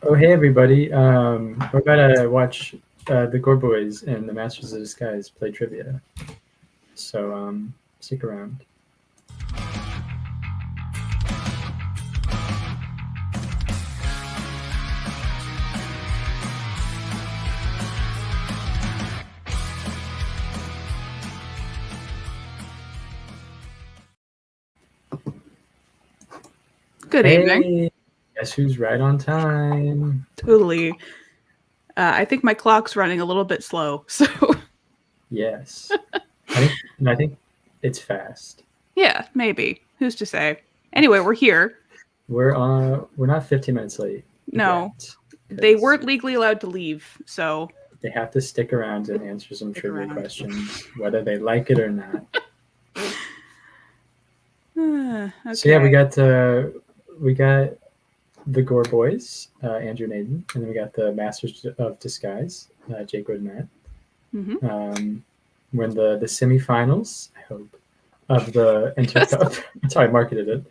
Oh, hey everybody. We're about to watch the Gore Boys and the Masters of Disguise play trivia. So stick around. Good evening. Hey, guess who's right on time? Totally. I think my clock's running a little bit slow, so Yes. I think it's fast. yeah, maybe. Who's to say? Anyway, we're here. We're not 15 minutes late. No, yet, they 'cause weren't legally allowed to leave, so They have to stick around and answer some Stick trivia around. questions, whether they like it or not. okay. So yeah, we got the Gore Boys, Andrew and Aidan, and then we got the Masters of Disguise, Jake Wood and Matt. Mm-hmm. We're in the semifinals, I hope, of the InterCup. That's how I marketed it.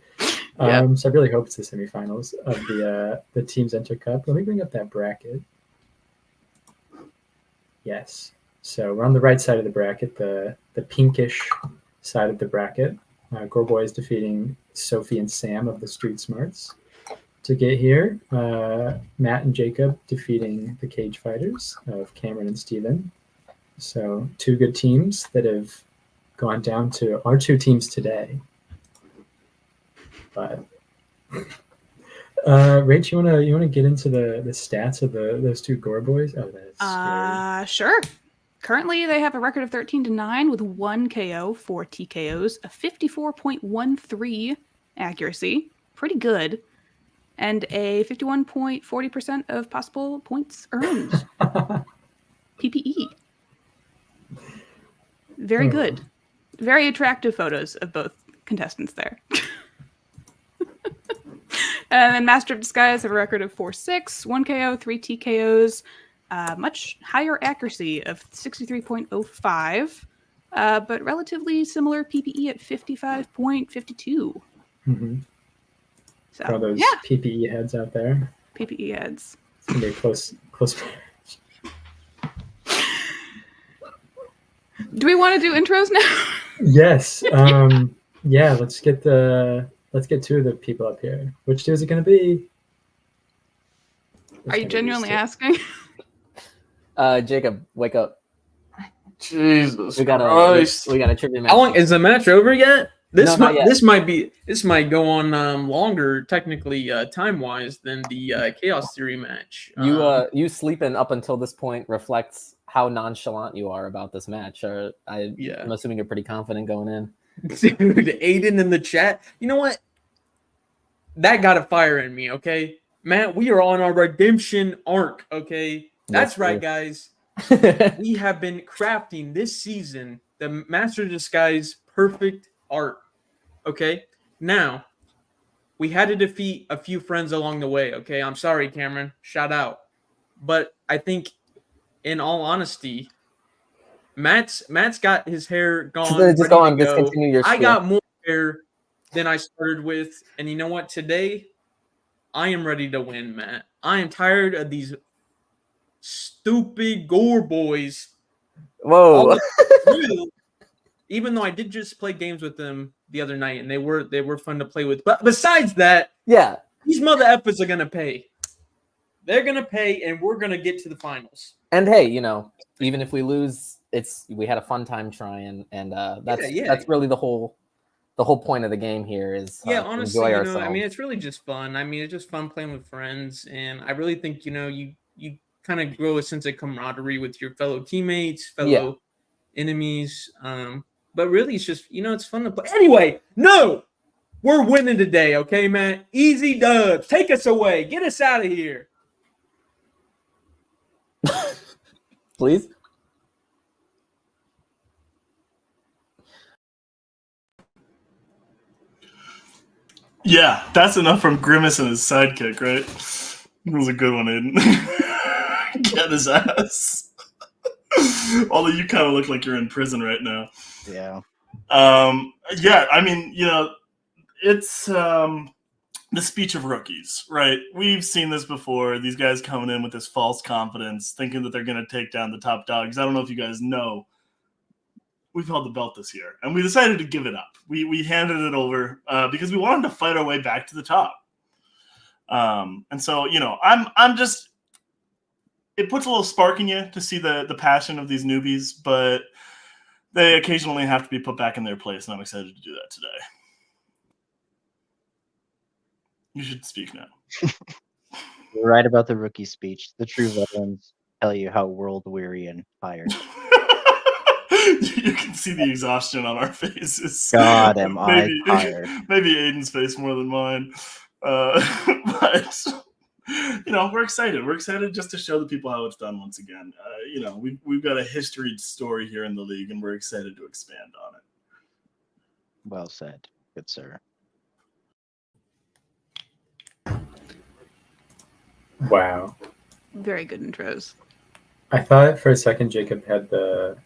Yep. So I really hope it's the semifinals of the team's InterCup. Let me bring up that bracket. Yes. So we're on the right side of the bracket, the pinkish side of the bracket. Gore Boys defeating Sophie and Sam of the Street Smarts. To get here, Matt and Jacob defeating the Cage Fighters of Cameron and Steven. So two good teams that have gone down to our two teams today. But Rach, you wanna get into the stats of those two Gore Boys? Oh, that's Sure. Currently, they have a record of 13-9 with 1 KO, 4 TKOs, a 54.13 accuracy, pretty good, and a 51.40% of possible points earned. PPE. Very good. Very attractive photos of both contestants there. And then Master of Disguise have a record of 4-6, 1 KO, 3 TKOs, much higher accuracy of 63.05, but relatively similar PPE at 55.52. Mm-hmm. So, for all those PPE heads out there. PPE heads. It's gonna be a close. Do we want to do intros now? Yes. Yeah. Let's get two of the people up here. Which two is it going to be? Are you genuinely asking? Jacob, wake up. Jesus we got Christ. We got a trivia match. How long is the match over yet? This No, not yet. This might go on longer technically time wise than the Chaos Theory match. You sleeping up until this point reflects how nonchalant you are about this match. I'm assuming you're pretty confident going in. Dude, Aiden in the chat. You know what? That got a fire in me, okay? Matt, we are on our redemption arc, okay? That's right, guys. We have been crafting this season the Master of Disguise perfect art, okay? Now, we had to defeat a few friends along the way, okay? I'm sorry, Cameron. Shout out. But I think, in all honesty, Matt's got his hair gone. Just go on, discontinue your I got more hair than I started with. And you know what? Today, I am ready to win, Matt. I am tired of these stupid Gore Boys. Whoa. Even though I did just play games with them the other night, and they were fun to play with. But besides that, these mother effers are going to pay. They're going to pay, and we're going to get to the finals. And hey, even if we lose, we had a fun time trying, and that's really the whole point of the game here is honestly, enjoy ourselves. I mean, it's really just fun. I mean, it's just fun playing with friends, and I really think you kind of grow a sense of camaraderie with your fellow teammates, fellow enemies. But really, it's just it's fun to play. Anyway, we're winning today, okay, man? Easy dubs. Take us away. Get us out of here. Please. Yeah, that's enough from Grimace and his sidekick, right? It was a good one, Aiden. Get his ass. Although you kind of look like you're in prison right now. Yeah. Yeah, I mean, it's the speech of rookies, right? We've seen this before. These guys coming in with this false confidence, thinking that they're going to take down the top dogs. I don't know if you guys know, we've held the belt this year, and we decided to give it up. We handed it over because we wanted to fight our way back to the top. And so, I'm just, it puts a little spark in you to see the passion of these newbies, but they occasionally have to be put back in their place, and I'm excited to do that today. You should speak now. You're right about the rookie speech. The true veterans tell you how world-weary and tired. You can see the exhaustion on our faces. God, am I tired. Maybe Aiden's face more than mine. But, we're excited. We're excited just to show the people how it's done once again. We've got a history story here in the league, and we're excited to expand on it. Well said. Good sir. Wow. Very good intros. I thought for a second Jacob had the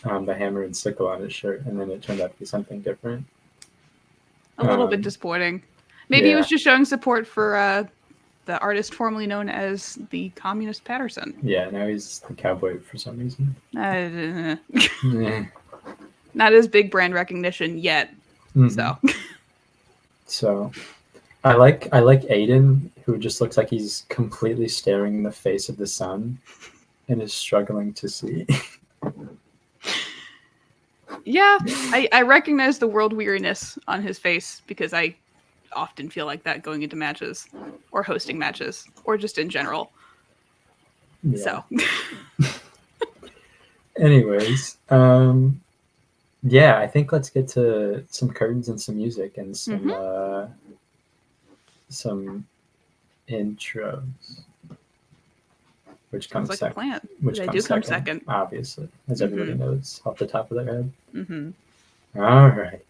hammer and sickle on his shirt, and then it turned out to be something different. A little bit disappointing. Maybe he was just showing support for the artist formerly known as the Communist Patterson. Yeah, now he's the cowboy for some reason. Not as big brand recognition yet. Mm-hmm. So I like Aidan, who just looks like he's completely staring in the face of the sun and is struggling to see. Yeah, I recognize the world weariness on his face because I often feel like that going into matches or hosting matches or just in general. Yeah. So anyways, I think let's get to some curtains and some music and some intros, which comes like second. A plan. Which they come second, obviously, as everybody knows off the top of their head. Mm-hmm. All right.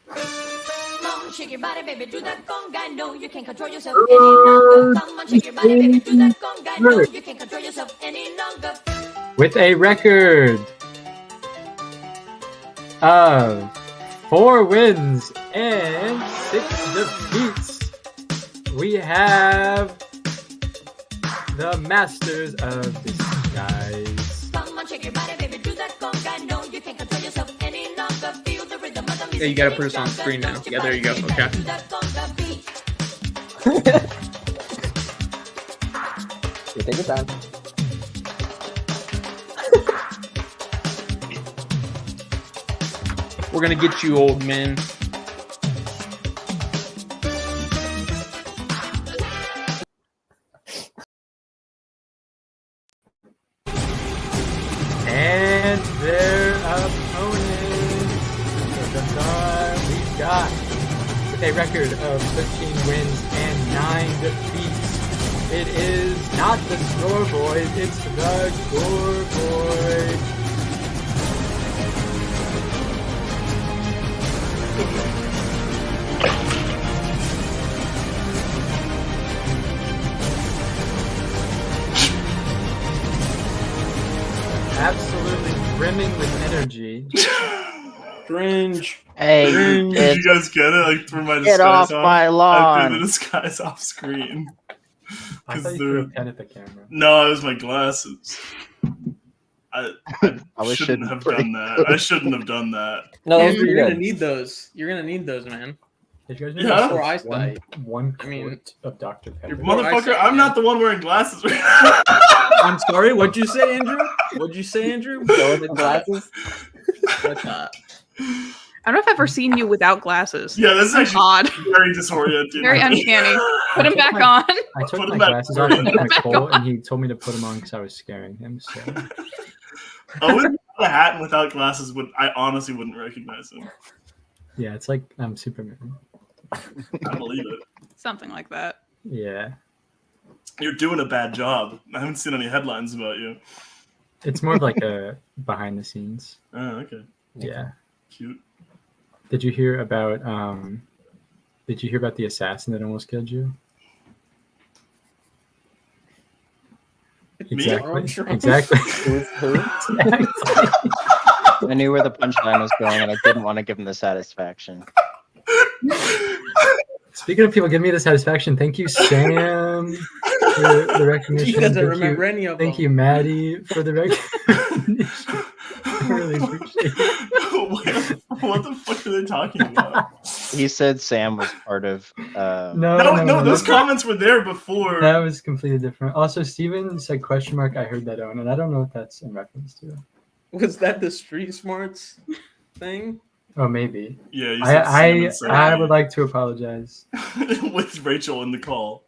Come on, shake your body, baby, do that conga. No, you can't control yourself any longer. Come on, shake your body, baby, do that conga. No, you can't control yourself any longer. With a record of 4 wins and 6 defeats, we have the Masters of Disguise. Come on, shake your body, baby, do that conga. No, you can't control yourself any longer. Feel the rhythm of the music. Yeah, you gotta put us on screen now. Yeah, there you go. Okay. You take your time. We're gonna get you, old man. And their opponents, we've got with a record of 13 wins and 9 defeats. It is not the Score Boys, it's the Gorr Boys. Absolutely brimming with energy. Cringe. Hey, did you guys get it? Like, through my disguise get off my lawn. I threw the disguise off screen. I thought you threw a pen at the camera. No, it was my glasses. I shouldn't have done that. I shouldn't have done that. No, Andrew, you're gonna need those. You're gonna need those, man. Did you guys Yeah. For eyesight. One quart of Dr. Pepper. Motherfucker, I'm not the one wearing glasses. I'm sorry. What'd you say, Andrew? What'd you say, Andrew? Go with the glasses. What's that? I don't know if I've ever seen you without glasses. Yeah, this is actually odd. very disorienting. Very uncanny. Put them back on. I took Put my them back glasses on. off with Put them Nicole, back and he told me to put them on because I was scaring him. So Owen without a hat and without glasses I honestly wouldn't recognize him. yeah, it's like I'm Superman. I believe it. Something like that. Yeah, You're doing a bad job. I haven't seen any headlines about you. it's more of like a behind the scenes. Oh, okay. Yeah. Cute. Did you hear about the assassin that almost killed you? Me? Exactly. Who? I knew where the punchline was going, and I didn't want to give him the satisfaction. Speaking of people giving me the satisfaction, thank you, Sam, for the recognition. He doesn't remember any of them. Thank you, Maddie, for the recognition. I really appreciate it. What the fuck are they talking about? He said Sam was part of. No, those comments were there before. That was completely different. Also, Steven said question mark. I heard that, Owen, and I don't know what that's in reference to. Was that the Street Smarts thing? Oh, maybe. Yeah, you said I would like to apologize. With Rachel in the call.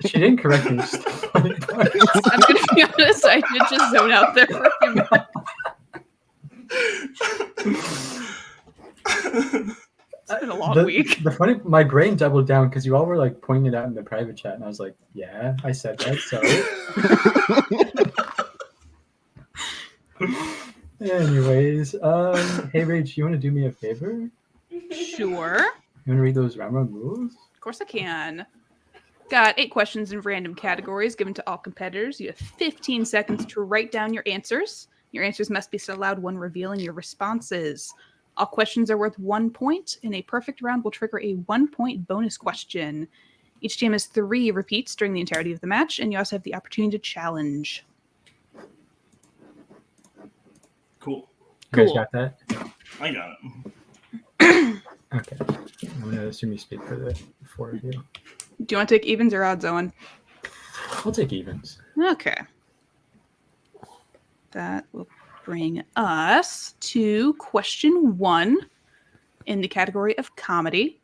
She didn't correct me. Just the funny part. I'm going to be honest, I did just zone out there for a few minutes. It's been a long week. The funny, my brain doubled down because you all were like pointing it out in the private chat, and I was like, "Yeah, I said that." So, anyways, hey Rach, you want to do me a favor? Sure. You want to read those round rules? Of course I can. Got 8 questions in random categories given to all competitors. You have 15 seconds to write down your answers. Your answers must be so loud when revealing your responses. All questions are worth 1 point, and a perfect round will trigger a 1-point bonus question. Each team has 3 repeats during the entirety of the match, and you also have the opportunity to challenge. Cool. You guys got that? I got it. Okay. I'm going to assume you speak for the 4 of you. Do you want to take evens or odds, Owen? I'll take evens. Okay. That will bring us to question 1 in the category of comedy.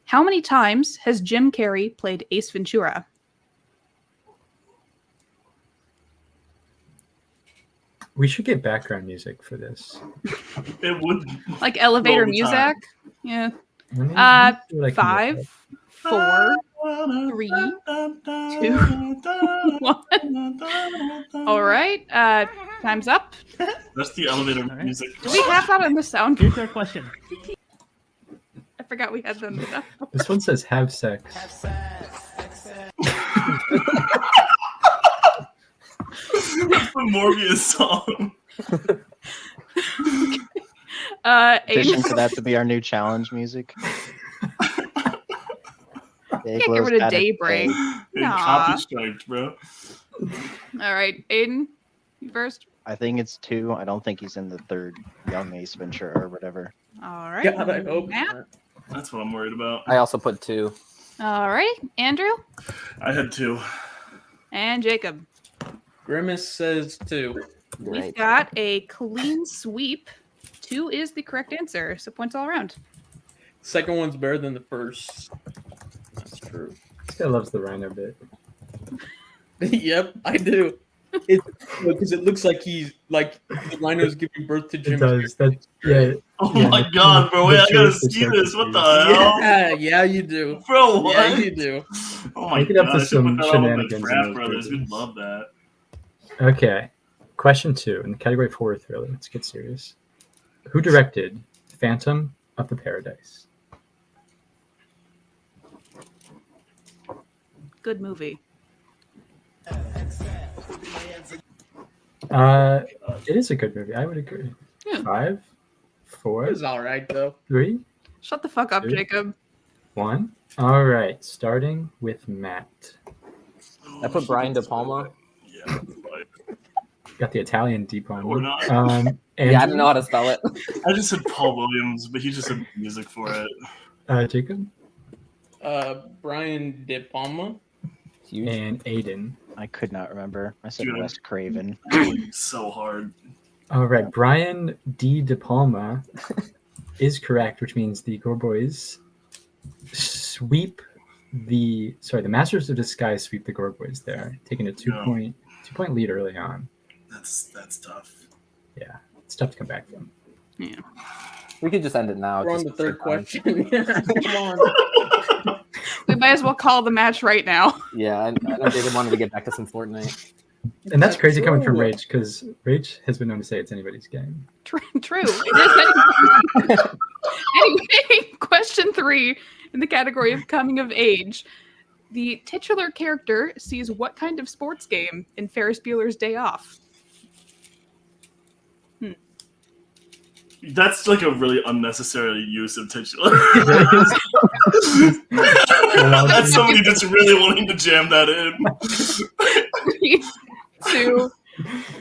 How many times has Jim Carrey played Ace Ventura? We should get background music for this. It would. Like elevator all the music? time. Yeah. Let me see what I can get 5, 4, 3, 2, 1. All right. Time's up. That's the elevator music. Do we have that on the sound? Here's our question. I forgot we had them. This one says have sex. That's the Morbius song. Petition for that to be our new challenge music. Can't get rid of Daybreak. Copy striked, bro. All right, Aidan, you first. I think it's 2. I don't think he's in the 3rd Young Ace Ventura or whatever. All right. God, I hope Matt? not. That's what I'm worried about. I also put 2. All right, Andrew I had 2. and Jacob. Grimace says 2. We've Great. got a clean sweep. 2 is the correct answer, so points all around. Second one's better than the first. That's true. This guy loves the rhino bit. Yep, I do. Because it looks like he's like the rhino's giving birth to Jim. It does. That, yeah. Oh yeah, my the- god, bro. Wait, the I gotta truth is see so this. What the confusing. hell? Yeah, you do. Bro, what? Yeah, you do. Oh my Make it up god. to I should some put that on with shenanigans the in Frat those Brothers. We'd videos. love that. Okay. Question 2 in the category 4 thriller. Let's get serious. Who directed Phantom of the Paradise? Good movie. It is a good movie. I would agree. Yeah. 5, It 4, was all right though. 3, Shut the fuck up, 2. Jacob. 1. All right. Starting with Matt. I put Brian De Palma. Yeah. Got the Italian deep on. Or not. Yeah, I Andrew? don't know how to spell it. I just said Paul Williams, but he just said music for it. Jacob Brian De Palma. Huge. and Aidan. I could not remember. I said Dude. Wes Craven. So hard. All right, Brian D. De Palma is correct, which means the Gorr boys sweep the Masters of Disguise sweep the Gorr boys there, taking a 2-point lead early on. That's tough. Yeah, it's tough to come back from. Yeah. We could just end it now. We're on just the third for time. question. Come on. We might as well call the match right now. Yeah, I know David wanted to get back to some Fortnite. And that's crazy coming from true. Rage, because Rage has been known to say it's anybody's game. True. It is anyway, question 3 in the category of coming of age. The titular character sees what kind of sports game in Ferris Bueller's Day Off? That's like a really unnecessary use of titular. That's somebody just really wanting to jam that in. 3, 2,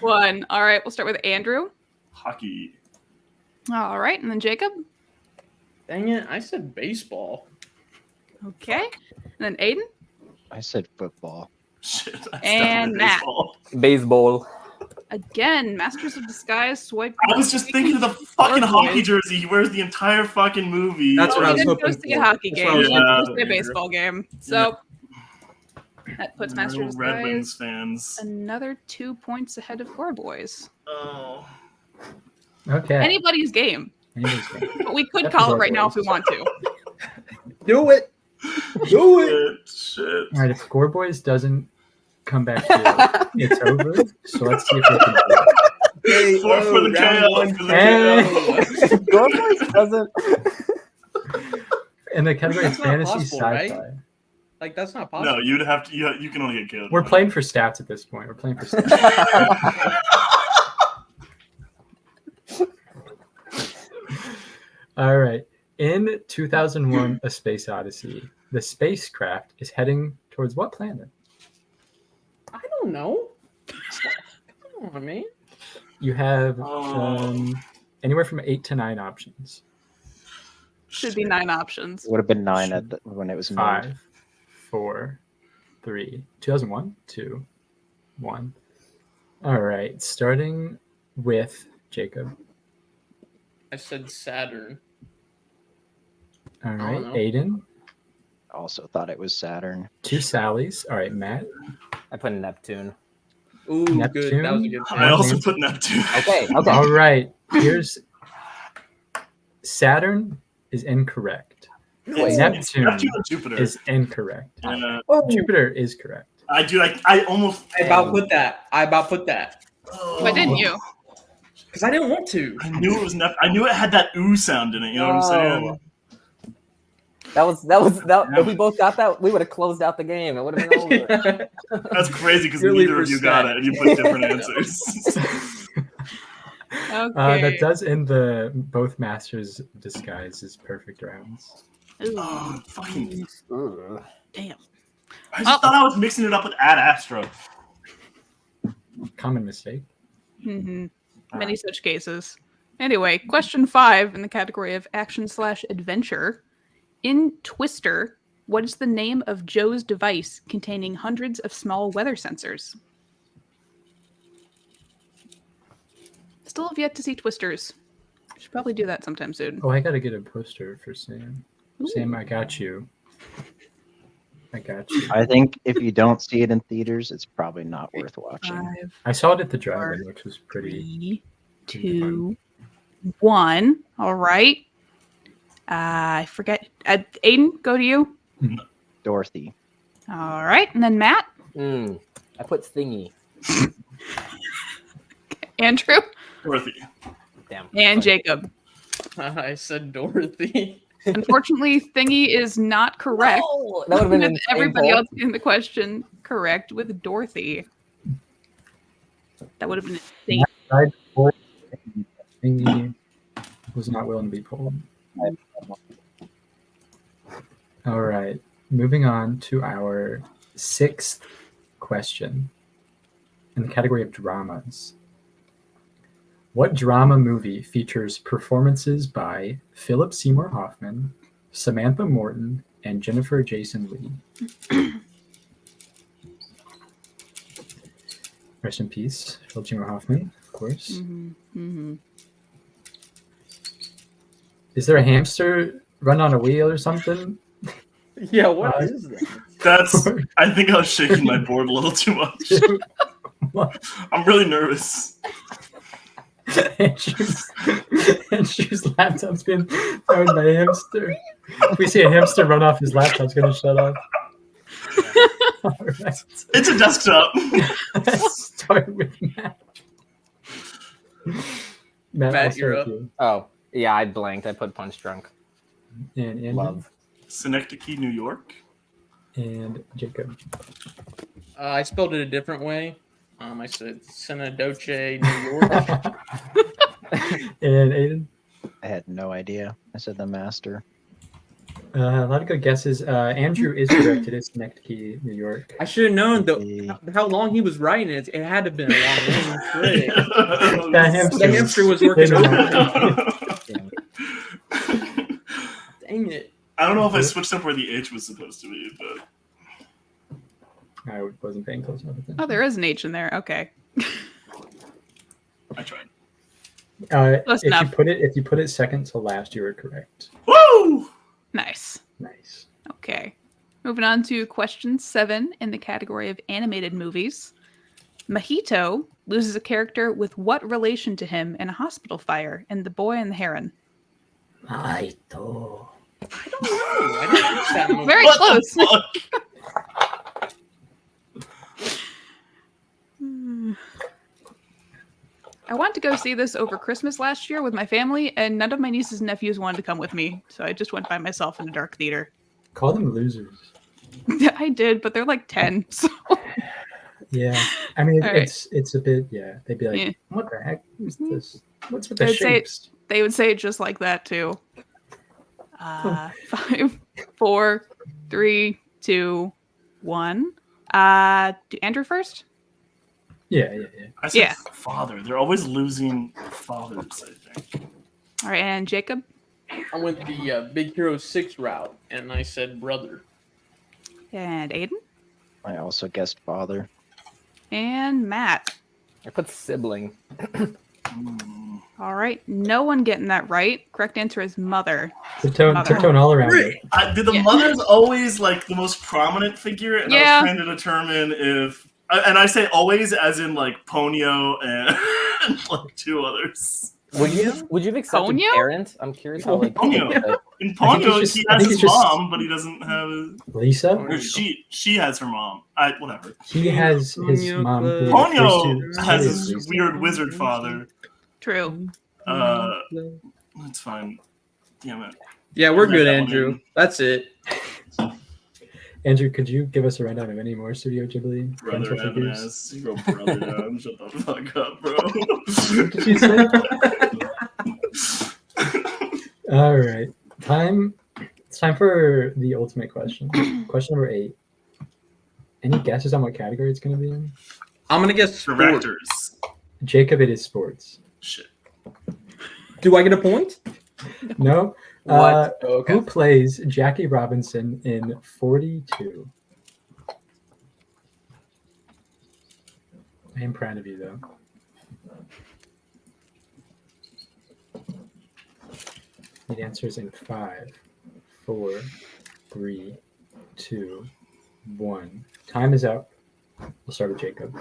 1. All right, we'll start with Andrew. Hockey. All right, and then Jacob. Dang it, I said baseball. Okay, and then Aidan. I said football. Shit, that's And definitely Matt. baseball. Baseball. Again, Masters of Disguise swipe. I was just thinking of the fucking hockey jersey. He wears the entire fucking movie. That's what I was didn't hoping go see a for. hockey That's game. what I was He hoping went to for, see a Andrew. baseball game. So that puts Real Masters of Red Wings Disguise fans. another 2 points ahead of Gorr Boys. Oh. Okay. Anybody's game, Anybody's game. but we could That's call it Gorr right now Boys. if we want to. Do it. Do it. Shit. All right, if Gorr Boys doesn't come back here, it's over. So let's see if we can do it. Okay, Four for the round KO, one for for the the Gorr Boys doesn't. In the category of That's not fantasy possible, sci-fi. right? Like, that's not possible. No, you'd have to. You can only get killed. We're playing for stats at this point. We're playing for stats. All right. In 2001, A Space Odyssey, the spacecraft is heading towards what planet? I don't know. Come on, man. You have Oh. anywhere from 8 to 9 options. Should be 9 options. It would have been 9 when it was made. 5, 4, 3, 2001, 2, 1. All right. Starting with Jacob. I said Saturn. All don't right. know. Aidan. Also thought it was Saturn. 2 Sallys. All right. Matt. I put Neptune. Ooh, Neptune? good. That was a good I pick. also put Neptune. Okay. All right. Here's Saturn is incorrect. It's Neptune Neptune or Jupiter. is incorrect. Yeah. Jupiter is correct. I do. I almost. I about put that. Why didn't you? Because I didn't want to. I knew it was I knew it had that ooh sound in it. You know what I'm saying? That was. If we both got that, we would have closed out the game. It would have been over. That's crazy because Really neither of you got it, and you put different answers. Okay. That does end the both Masters Disguises perfect rounds. Ooh, Oh, fucking! Ugh. damn. I just thought I was mixing it up with Ad Astra. Common mistake. Mm-hmm. Many such cases. Anyway, question 5 in the category of action/adventure. In Twister, what is the name of Joe's device containing hundreds of small weather sensors? Still have yet to see Twisters. Should probably do that sometime soon. Oh, I gotta get a poster for Sam. Ooh. Sam, I got you. I got you. I think if you don't see it in theaters, it's probably not worth watching. 5, I saw it at the drive-in, which was pretty. 3, 2, 1. All right. I forget. Aidan, go to you. Dorothy. All right. And then Matt. I put Thingy. Andrew. Dorothy. Damn. And Jacob. I said Dorothy. Unfortunately, Thingy is not correct. No, that would have been With everybody painful. else in the question correct with Dorothy. That would have been insane. Thingy was not willing to be pulled. All right. Moving on to our 6th question in the category of dramas. What drama movie features performances by Philip Seymour Hoffman, Samantha Morton, and Jennifer Jason Leigh? Rest in peace, Philip Seymour Hoffman, of course. Mm-hmm. Is there a hamster run on a wheel or something? Yeah, what is that? That's. I think I was shaking my board a little too much. What? I'm really nervous. Andrew's laptop's been thrown by a hamster. If we see a hamster run off his laptop, it's going to shut off. All right. It's a desktop. Let's start with Matt. Matt, I'll Matt, start you're with up. you. Oh, yeah, I blanked. I put Punch Drunk. And Andrew, Love. Synecdoche, New York. and Jacob. I spelled it a different way. I said Senadoce, New York. And Aidan. I had no idea. I said the master. A lot of good guesses. Andrew is correct. It is Schenectady, New York. I should have known The- how long he was writing it. It had to have been a long name. Frick. That The hamster was working Didn't overtime. Dang it. I don't know if I switched up where the H was supposed to be, but I wasn't paying close enough attention. Oh, there is an H in there. Okay. I tried. Close If you enough. put it second to last, you were correct. Woo! Nice. Nice. Okay. Moving on to question 7 in the category of animated movies. Mojito loses a character with what relation to him in a hospital fire in The Boy and the Heron? I I don't know. I didn't watch that movie. Very What close. the fuck? I wanted to go see this over Christmas last year with my family, and none of my nieces and nephews wanted to come with me, so I just went by myself in a dark theater. Call them losers. I did, but they're like 10. So. Yeah. I mean, All right. it's a bit, yeah. They'd be like, Yeah. what the heck is this? What's with the They'd say- shapes? They would say it just like that too. 5, 4, 3, 2, 1. Do Andrew first? Yeah. I said Yeah. father. They're always losing fathers, I think. All right, and Jacob? I went the Big Hero 6 route, and I said brother. And Aiden? I also guessed father. And Matt. I put sibling. All right, no one getting that right. Correct answer is mother. Tiptoeing all around it. Did the Yeah. mother's always like the most prominent figure? And I Yeah. was trying to determine if, and I say always as in like Ponyo and like 2 others. Would you have accepted Ponyo? parent? I'm curious how like Ponyo. In I think Ponyo, it's he I has think his it's just- mom, but he doesn't have his, Lisa? or she has her mom. Whatever. He has his Ponyo mom. Club. who the Ponyo first two has series his Lisa. weird wizard father. True. That's fine. Damn it. Yeah, we're Let good, that one Andrew. in. That's it. Andrew, could you give us a rundown of any more Studio Ghibli Brother parental have an figures? ass. You wrote brother down. Shut the fuck up, bro. What did you say? All right. It's time for the ultimate question. Question number 8. Any guesses on what category it's going to be in? I'm gonna guess sport. Directors. Jacob, it is sports. Shit. Do I get a point? No. What? Okay. Who plays Jackie Robinson in 42? I am proud of you, though. Need answers in 5, 4, 3, 2, 1. Time is up. We'll start with Jacob.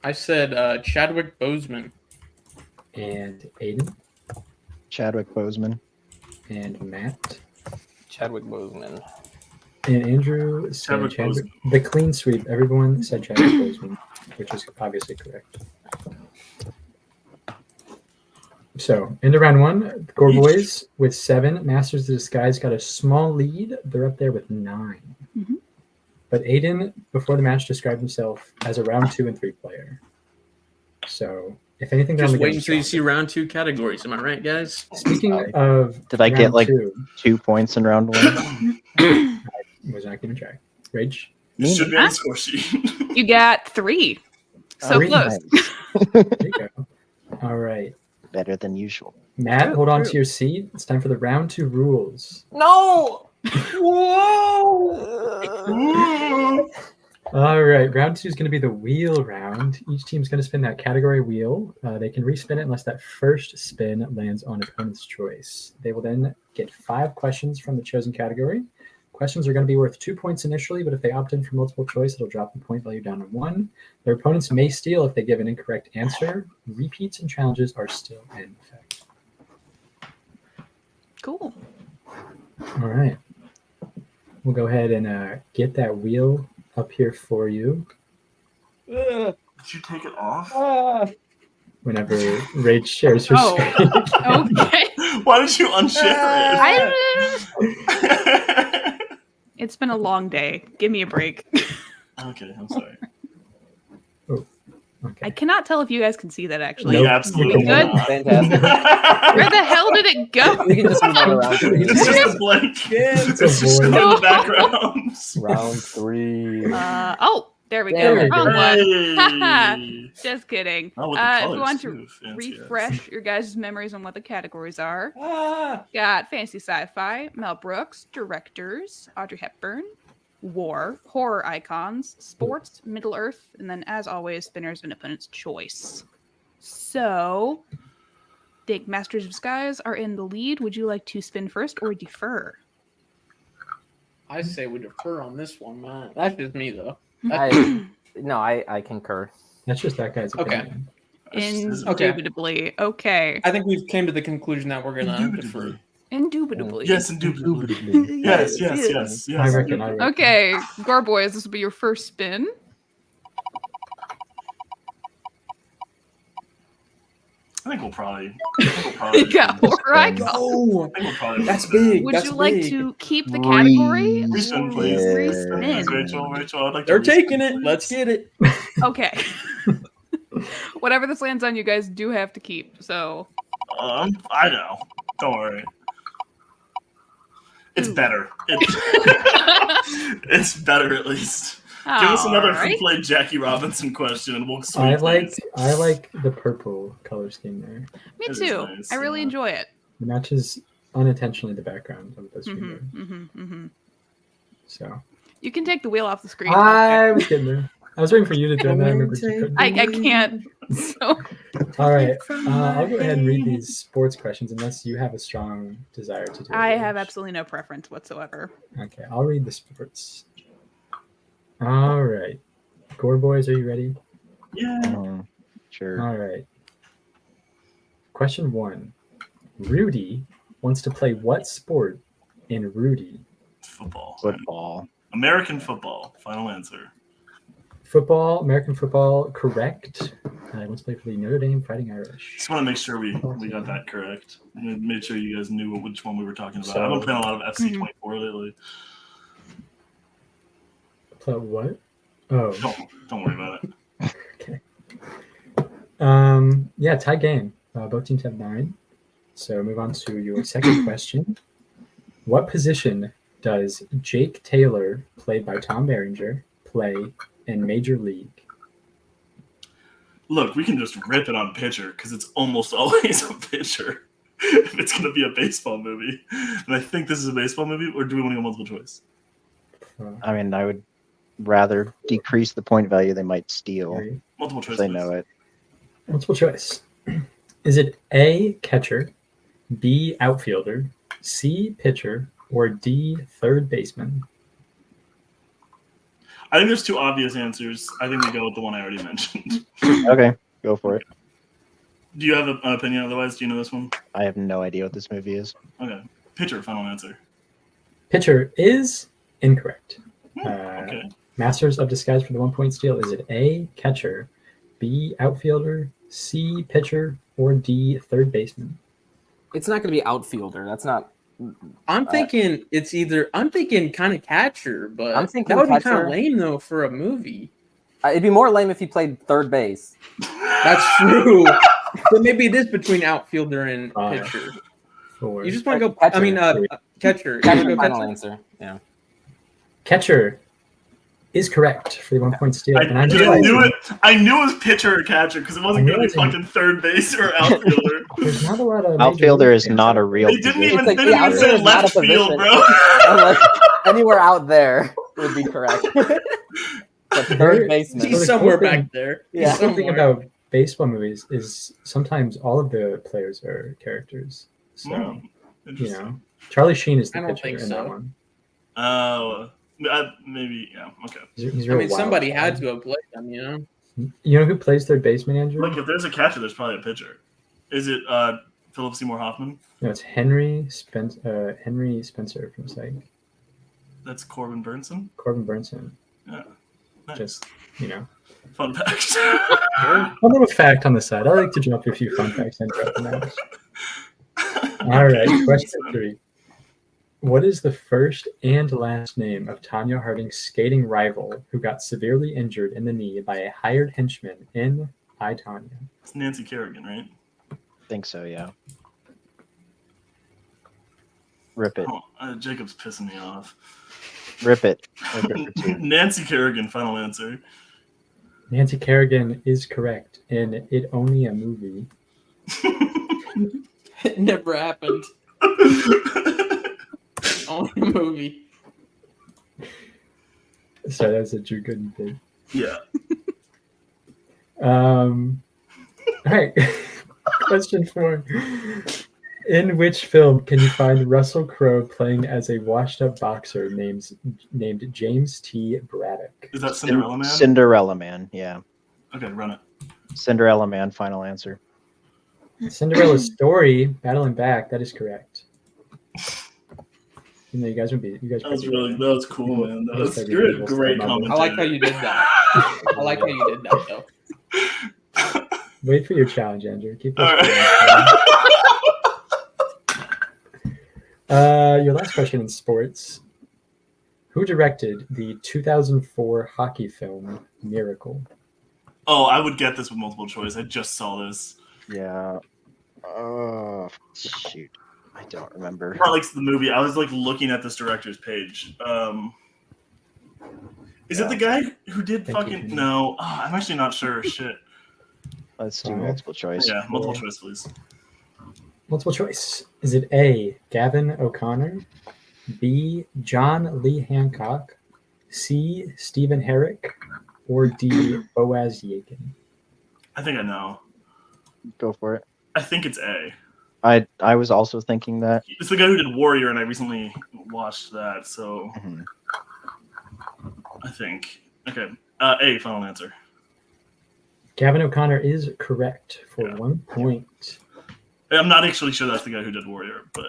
I said Chadwick Boseman. And Aiden. Chadwick Boseman. And Matt. Chadwick Boseman. And Andrew said Chadwick The clean sweep. Everyone said Chadwick Boseman, which is obviously correct. So, into round 1, Gorr boys with 7. Masters of the Disguise got a small lead. They're up there with 9. Mhm. But Aiden, before the match, described himself as a round 2 and 3 player. So, if anything, they're Just only wait getting until you see stronger. round 2 categories. Am I right, guys? Speaking of, Did I get round like 2, 2 points in round 1? was not keeping track. Rage. It should be on the score sheet. You got 3. So Three. close. There you go. All right. Better than usual. Matt, True, hold on true. to your seat. It's time for the round 2 rules. No. All right, round 2 is going to be the wheel round. Each team's going to spin that category wheel. They can respin it unless that first spin lands on opponent's choice. They will then get 5 questions from the chosen category. Questions are going to be worth 2 points initially, but if they opt in for multiple choice, it'll drop the point value down to 1. Their opponents may steal if they give an incorrect answer. Repeats and challenges are still in effect. Cool. All right. We'll go ahead and get that wheel up here for you. Did you take it off? Whenever Rage shares her Oh. screen. Okay. Why did you unshare it? It's been a long day. Give me a break. Okay, I'm sorry. Okay. I cannot tell if you guys can see that actually. Nope. We absolutely Good. cannot. Fantastic. Where the hell did it go? We can just move on to round three. It's just a blank. It's It's a just in void. the background. Round three. Oh, there we There go. we Wrong go. one. Hey. Just kidding. Oh, with the If you colors, want too. to Fancy ass. refresh your guys' memories on what the categories are, Ah, got fantasy sci-fi, Mel Brooks, directors, Audrey Hepburn, war, horror icons, sports, Middle Earth, and then as always, spinners and opponent's choice. So, the Masters of Skies are in the lead. Would you like to spin first or defer? I say we defer on this one, man. That's just me though. I concur. That's just that guy's Okay. opinion. Indubitably. Okay. I think we've came to the conclusion that we're gonna defer. Indubitably. Yes, indubitably. Yes. I reckon. Okay, Gorr boys, this will be your first spin. I think we'll probably. You got horror icons. Oh, I think we'll probably. that's big. Would That's you like big. to keep the category? Respin, or please. respin? Rachel, I'd like They're to taking respin, it. please. Let's get it. Okay. Whatever this lands on, you guys do have to keep. So I know. Don't worry. It's better. It's better at least. Give us another Alright. Who Played Jackie Robinson question, and we'll I sweep like things. I like the purple color scheme there. Me It is too. nice, I really yeah. enjoy it. It matches unintentionally the background of the screen. So You can take the wheel off the screen. I was getting there. I was waiting for you to do that. I remembered you couldn't. I can't. So All right, I'll go ahead and read these sports questions unless you have a strong desire to do it. I have Rich. absolutely no preference whatsoever. Okay, I'll read the sports. All right, Gorr boys, are you ready? Yeah. Sure. All right. Question 1. Rudy wants to play what sport in Rudy? Football. Football. American football. Final answer. Football, American football, correct. He wants to play for the Notre Dame Fighting Irish. Just want to make sure we got that correct. Made sure you guys knew which one we were talking about. So- I've been playing a lot of FC24 lately. Play what? Oh, Don't worry about it. okay. Yeah, tie game. Both teams have 9. So move on to your second question. What position does Jake Taylor, played by Tom Berenger, play in Major League? Look, we can just rip it on pitcher because it's almost always a pitcher. If it's going to be a baseball movie. And I think this is a baseball movie, or do we want to go multiple choice? I mean, I would rather decrease the point value they might steal Three. Multiple if choice. they please. know it. Multiple choice. Is it A, catcher, B, outfielder, C, pitcher, or D, third baseman? I think there's 2 obvious answers. I think we go with the one I already mentioned. Okay, go for it. Do you have an opinion otherwise? Do you know this one? I have no idea what this movie is. Okay. Pitcher, final answer. Pitcher is incorrect. Okay. Masters of Disguise for the 1-point steal. Is it A, catcher, B, outfielder, C, pitcher, or D, third baseman? It's not going to be outfielder. That's not. I'm thinking it's either. I'm thinking kind of catcher, but I'm thinking that would be kind catcher. of lame though for a movie. It'd be more lame if you played third base. That's true. But maybe it is between outfielder and Five. pitcher. 4. You just want to go. Catcher. I mean, catcher. You wanna Catcher, go final catcher? answer. Yeah. Catcher is correct for the 1-point steal. And I I'm knew realizing it. I knew it was pitcher or catcher because it wasn't going to be fucking third base or outfielder. there's not a lot of Outfielder major is league not a fans. real They didn't position. even, like they the didn't even outfielder say is not left a field, position. bro. Unless anywhere out there would be correct. But third baseman. He's the somewhere cool thing- back there. Yeah. The cool thing Somewhere. about baseball movies is sometimes all of the players are characters. So, Hmm, you interesting. know, Charlie Sheen is the I don't pitcher think in so. that one. Oh, maybe, yeah, okay. He's I real mean, wild somebody card. had to have played them, you know. You know who plays third baseman, Andrew? Look, if there's a catcher, there's probably a pitcher. Is it Philip Seymour Hoffman? No, it's Henry Spencer from Psych. That's Corbin Burnson? Corbin Burnson. Yeah. Nice. Just, you know. Fun fact. A little fact on the side. I like to drop a few fun facts and drop them out. All right, question 3. What is the first and last name of Tanya Harding's skating rival who got severely injured in the knee by a hired henchman in I, Tonya? It's Nancy Kerrigan, right? Think so, yeah. Rip it. Oh, Jacob's pissing me off. Rip it. Nancy Kerrigan, final answer. Nancy Kerrigan is correct in It Only a Movie. It never happened. Only a movie. Sorry, that was a Drew Gooden thing. Yeah. All right. Question 4. In which film can you find Russell Crowe playing as a washed-up boxer named James T. Braddock? Is that Cinderella Man? Cinderella Man, yeah. Okay, run it. Cinderella Man, final answer. Cinderella's story, battling back. That is correct. You know, you guys would be. You guys. That was cool, man. You're a great commentator. I like how you did that. I like how you did that, though. Wait for your challenge, Andrew. Keep this. Your last question in sports. Who directed the 2004 hockey film Miracle? Oh, I would get this with multiple choice. I just saw this. Yeah. Oh, shoot. I don't remember. Not like the movie. I was like looking at this director's page. Is it the guy who did fucking... No. Oh, I'm actually not sure. Shit. Let's do multiple choice. Yeah, multiple choice, please. Multiple choice. Is it A, Gavin O'Connor, B, John Lee Hancock, C, Stephen Herrick, or D, Boaz Yakin? I think I know. Go for it. I think it's A. I was also thinking that. It's the guy who did Warrior, and I recently watched that, so I think. Okay. A, final answer. Gavin O'Connor is correct for 1 point. I'm not actually sure that's the guy who did Warrior, but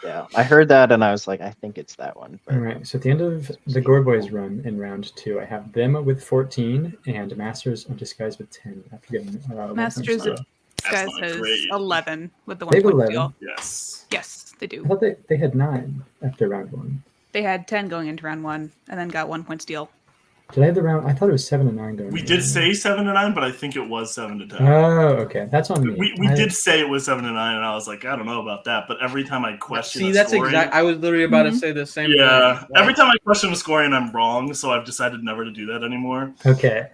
yeah, I heard that and I was like, I think it's that one. But... All right. So at the end of the Gorr Boys run in round 2, I have them with 14 and Masters of Disguise with 10. After getting Masters of Disguise has 11 with the 1 they have point 11. deal. Yes. Yes, they do. I thought they had 9 after round 1. They had 10 going into round 1 and then got 1 point steal. Did I have the round? I thought it was 7 and 9 going. We did say 7 to 9, but I think it was 7 to 10. Oh, okay. That's on me. We did say it was 7 to 9, and I was like, I don't know about that. But every time I question, see, that's scoring, exact. I was literally about to say the same. Yeah, thing. every time I question the scoring, I'm wrong. So I've decided never to do that anymore. Okay,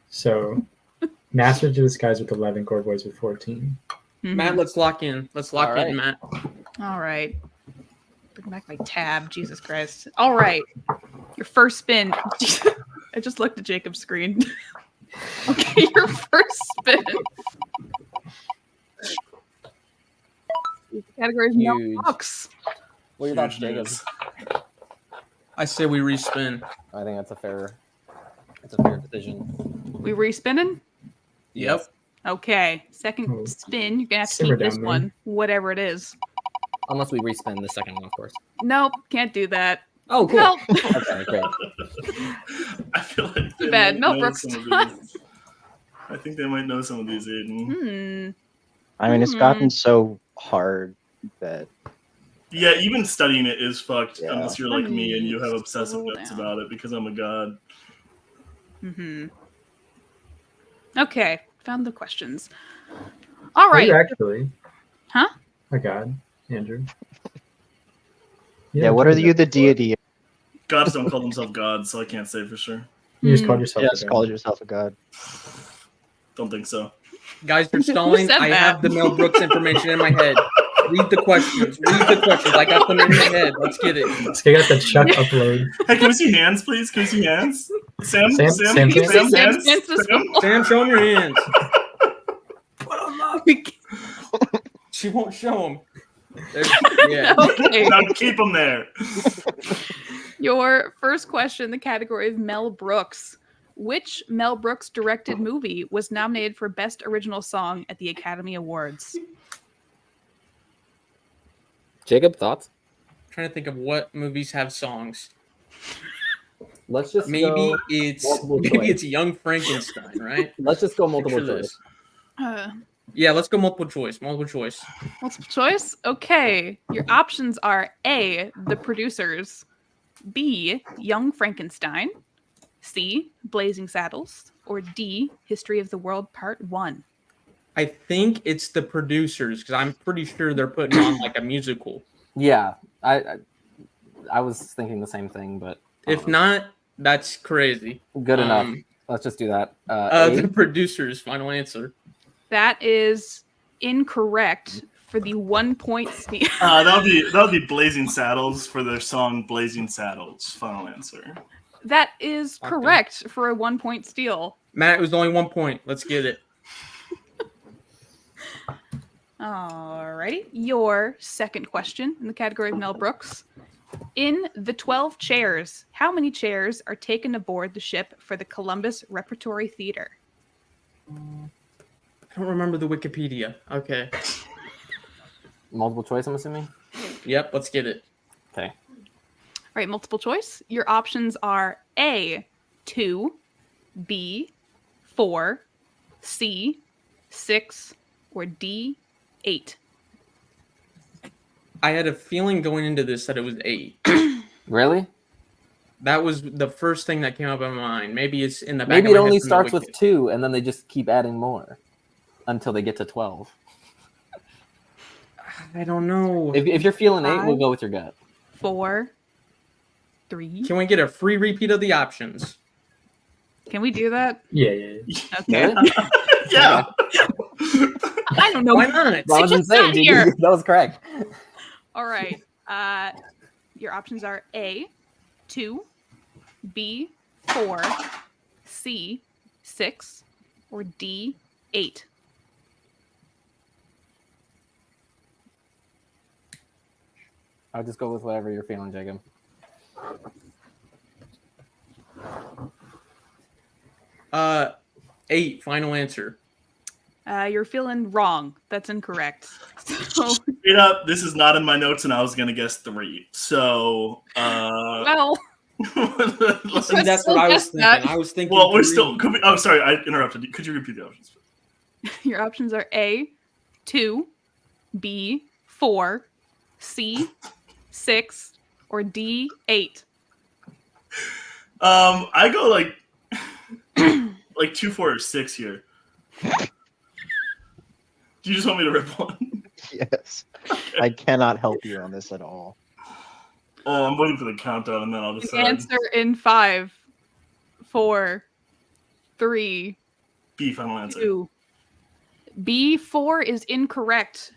so Masters of Disguise with 11, Gorr Boys with 14. Matt, let's lock in. Let's lock in, Matt. All right. Bring back my tab. Jesus Christ. All right. Your first spin. I just looked at Jacob's screen. Okay, your first spin. Category is mailbox. What are your thoughts, Jacob? I say we respin. I think that's a fair decision. We respinning? Yep. Okay. Second spin. You're gonna have to keep this one, whatever it is. Unless we respin the second one, of course. Nope, can't do that. Oh, cool. Help. Okay, great. I feel like Too bad. Mel Brooks. I think they might know some of these, Aiden. I mean, it's gotten so hard that. Yeah, even studying it is fucked unless you're like me and you have obsessive notes about it because I'm a god. Okay, found the questions. All right. Actually. Huh? A god, Andrew. Yeah, what are you the deity? Gods don't call themselves gods, so I can't say for sure. You just called yourself a god. Called yourself a god. Don't think so. Guys, you're stalling. I have the Mel Brooks information in my head. Read the questions. I got them in my head. Let's get it. Let's get the Chuck upload. Hey, can we see hands, please? Can we see hands? Sam, show them your hands. She won't show them. Yeah. Okay. Now keep them there. Your first question, the category is Mel Brooks. Which Mel Brooks directed movie was nominated for Best Original Song at the Academy Awards? Jacob, thoughts? I'm trying to think of what movies have songs. Let's just it's Young Frankenstein, right? Let's just go multiple choice. Yeah, let's go multiple choice. Multiple choice. Multiple choice? Okay. Your options are A, The Producers, B, Young Frankenstein, C, Blazing Saddles, or D, History of the World Part 1. I think it's The Producers because I'm pretty sure they're putting on like a musical. Yeah, I was thinking the same thing, but If not, that's crazy. good enough. Let's just do that. The Producers, final answer. That is incorrect for the 1 point steal. that would be Blazing Saddles for their song "Blazing Saddles." Final answer. That is correct for a 1 point steal. Matt, it was only 1 point. Let's get it. Alrighty. Your second question in the category of Mel Brooks. In the 12 chairs, how many chairs are taken aboard the ship for the Columbus Repertory Theater? I don't remember the Wikipedia. Okay. Multiple choice, I'm assuming? Yep, let's get it. Okay. All right, multiple choice. Your options are A, 2, B, 4, C, 6, or D, 8. I had a feeling going into this that it was 8. Really? That was the first thing that came up in my mind. Maybe it's in the back Maybe of it my only head from the starts with Wiki. 2, and then they just keep adding more until they get to 12. I don't know. If you're feeling 8, we'll 5, go with your gut. 4, 3. Can we get a free repeat of the options? Can we do that? Yeah. Okay. Really? Yeah. I don't know. Why not? Well, I was just insane, sat dude. here. That was correct. All right. Your options are A, 2, B, 4, C, 6, or D, 8. I'll just go with whatever you're feeling, Jacob. Uh, 8, final answer. You're feeling wrong. That's incorrect. So, Straight up, this is not in my notes, and I was gonna guess 3. So, well, See, that's what I was thinking. I was thinking. well, we're 3. still. Oh, sorry, I interrupted. Could you repeat the options? your options are A, 2, B, 4, C, 6, or D, 8. I go like 2, 4, or 6 here. Do you just want me to rip one? Yes. I cannot help you on this at all. I'm waiting for the countdown, and then I'll You decide. answer in 5, 4, 3, B, final answer. 2. B4 is incorrect.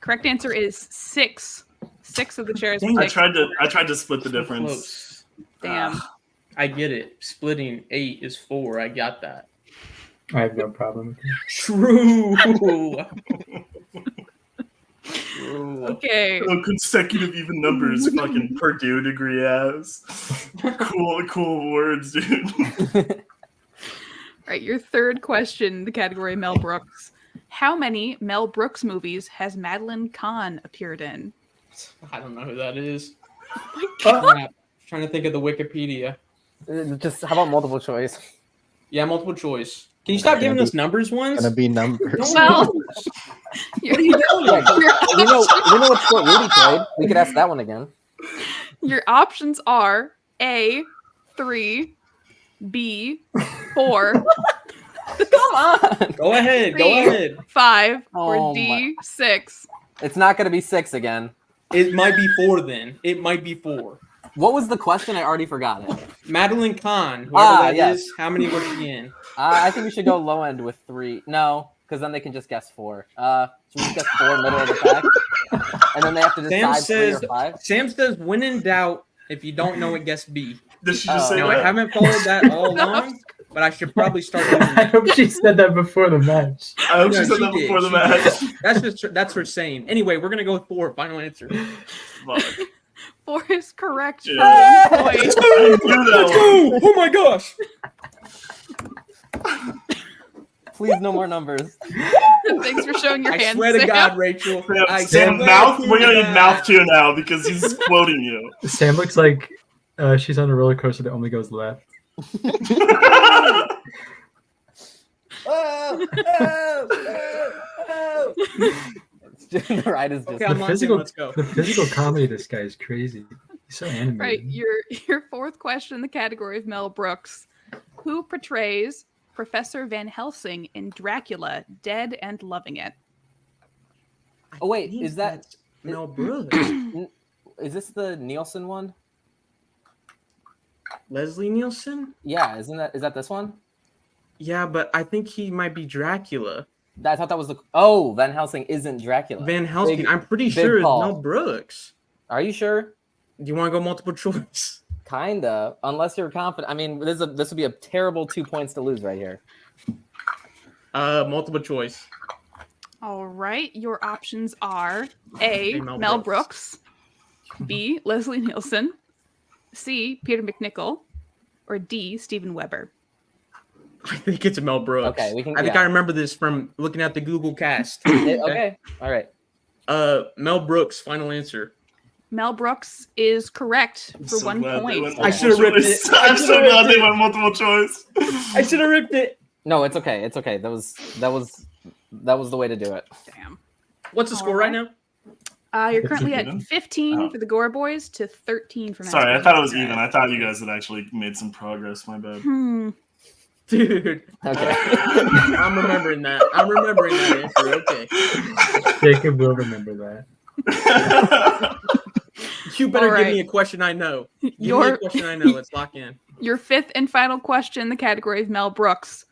Correct answer is 6. 6 of the chairs. were I taken. tried to split the So difference. close. Damn. I get it. Splitting 8 is 4. I got that. I have no problem with that. True. True. Okay. Oh, consecutive even numbers, fucking Purdue degree ass. Cool words, dude. All right, your third question, the category Mel Brooks. How many Mel Brooks movies has Madeline Kahn appeared in? I don't know who that is. Oh my God. Crap. Trying to think of the Wikipedia. Just how about multiple choice? Yeah, multiple choice. Can you stop giving us numbers ones? Gonna be numbers. No Well, numbers. Your, we know what sport Rudy played. We could ask that one again. your options are A, 3, B, 4, Come on. Go ahead. Go 3, ahead. 5, Oh or D, 6. It's not going to be 6 again. It might be 4 then. It might be 4. What was the question? I already forgot it. Madeline Kahn, whoever that yes. is, how many was she in? I think we should go low end with 3. No, because then they can just guess 4. Should we just guess 4 middle of the pack? And then they have to Sam decide 3 says, or 5? Sam says, when in doubt, if you don't know it, guess B. Did she just Oh. say Now, I that? haven't followed that all along, but I should probably start doing I that. hope she said that before the match. I hope No, she said she that did, before the she match. That's her saying. Anyway, we're going to go with 4. Final answer. Fuck. 4 is correct. for Yeah. 1 point. I knew that one. Oh my gosh. Please, no more numbers. Thanks for showing your I hands. swear to Sam. God, Rachel. I Sam, swear mouth. to We're gonna need God. mouth too now because he's quoting you. Sam looks like she's on a roller coaster that only goes left. No. The ride is just Okay, I'm locked in. Let's go. The physical comedy of this guy is crazy. He's so animated. Right, your fourth question in the category of Mel Brooks. Who portrays Professor Van Helsing in Dracula, Dead and Loving It? Oh wait, think is that that's Mel Brooks? is this the Nielsen one? Leslie Nielsen? Yeah, is that this one? Yeah, but I think he might be Dracula. I thought that was the. Oh, Van Helsing isn't Dracula. Van Helsing, Big- I'm pretty big sure it's call. Mel Brooks. Are you sure? Do you want to go multiple choice? Kinda, unless you're confident. I mean, this would be a terrible 2 points to lose right here. Multiple choice. All right, your options are A. Hey, Mel Mel Brooks. Brooks, B. Leslie Nielsen, C. Peter McNichol, or D. Steven Weber. I think it's Mel Brooks. Okay, we can. I think I remember this from looking at the Google Cast. Okay, all right. Mel Brooks, final answer. Mel Brooks is correct for So 1 glad they point. went I multiple should've ripped choice. it. I'm so glad they went multiple choice. I should have ripped it. No, it's okay. It's okay. That was the way to do it. Damn. What's the score right now? You're currently at even? 15 Oh. for the Gore Boys to 13 for Sorry, I Masters. thought it was even. I thought you guys had actually made some progress. My bad. Dude. Okay. I'm remembering that. Andrew. Okay. Jacob will remember that. You better All give right. me a question I know. Give me a Your question I know. Let's lock in. your fifth and final question in the category of Mel Brooks.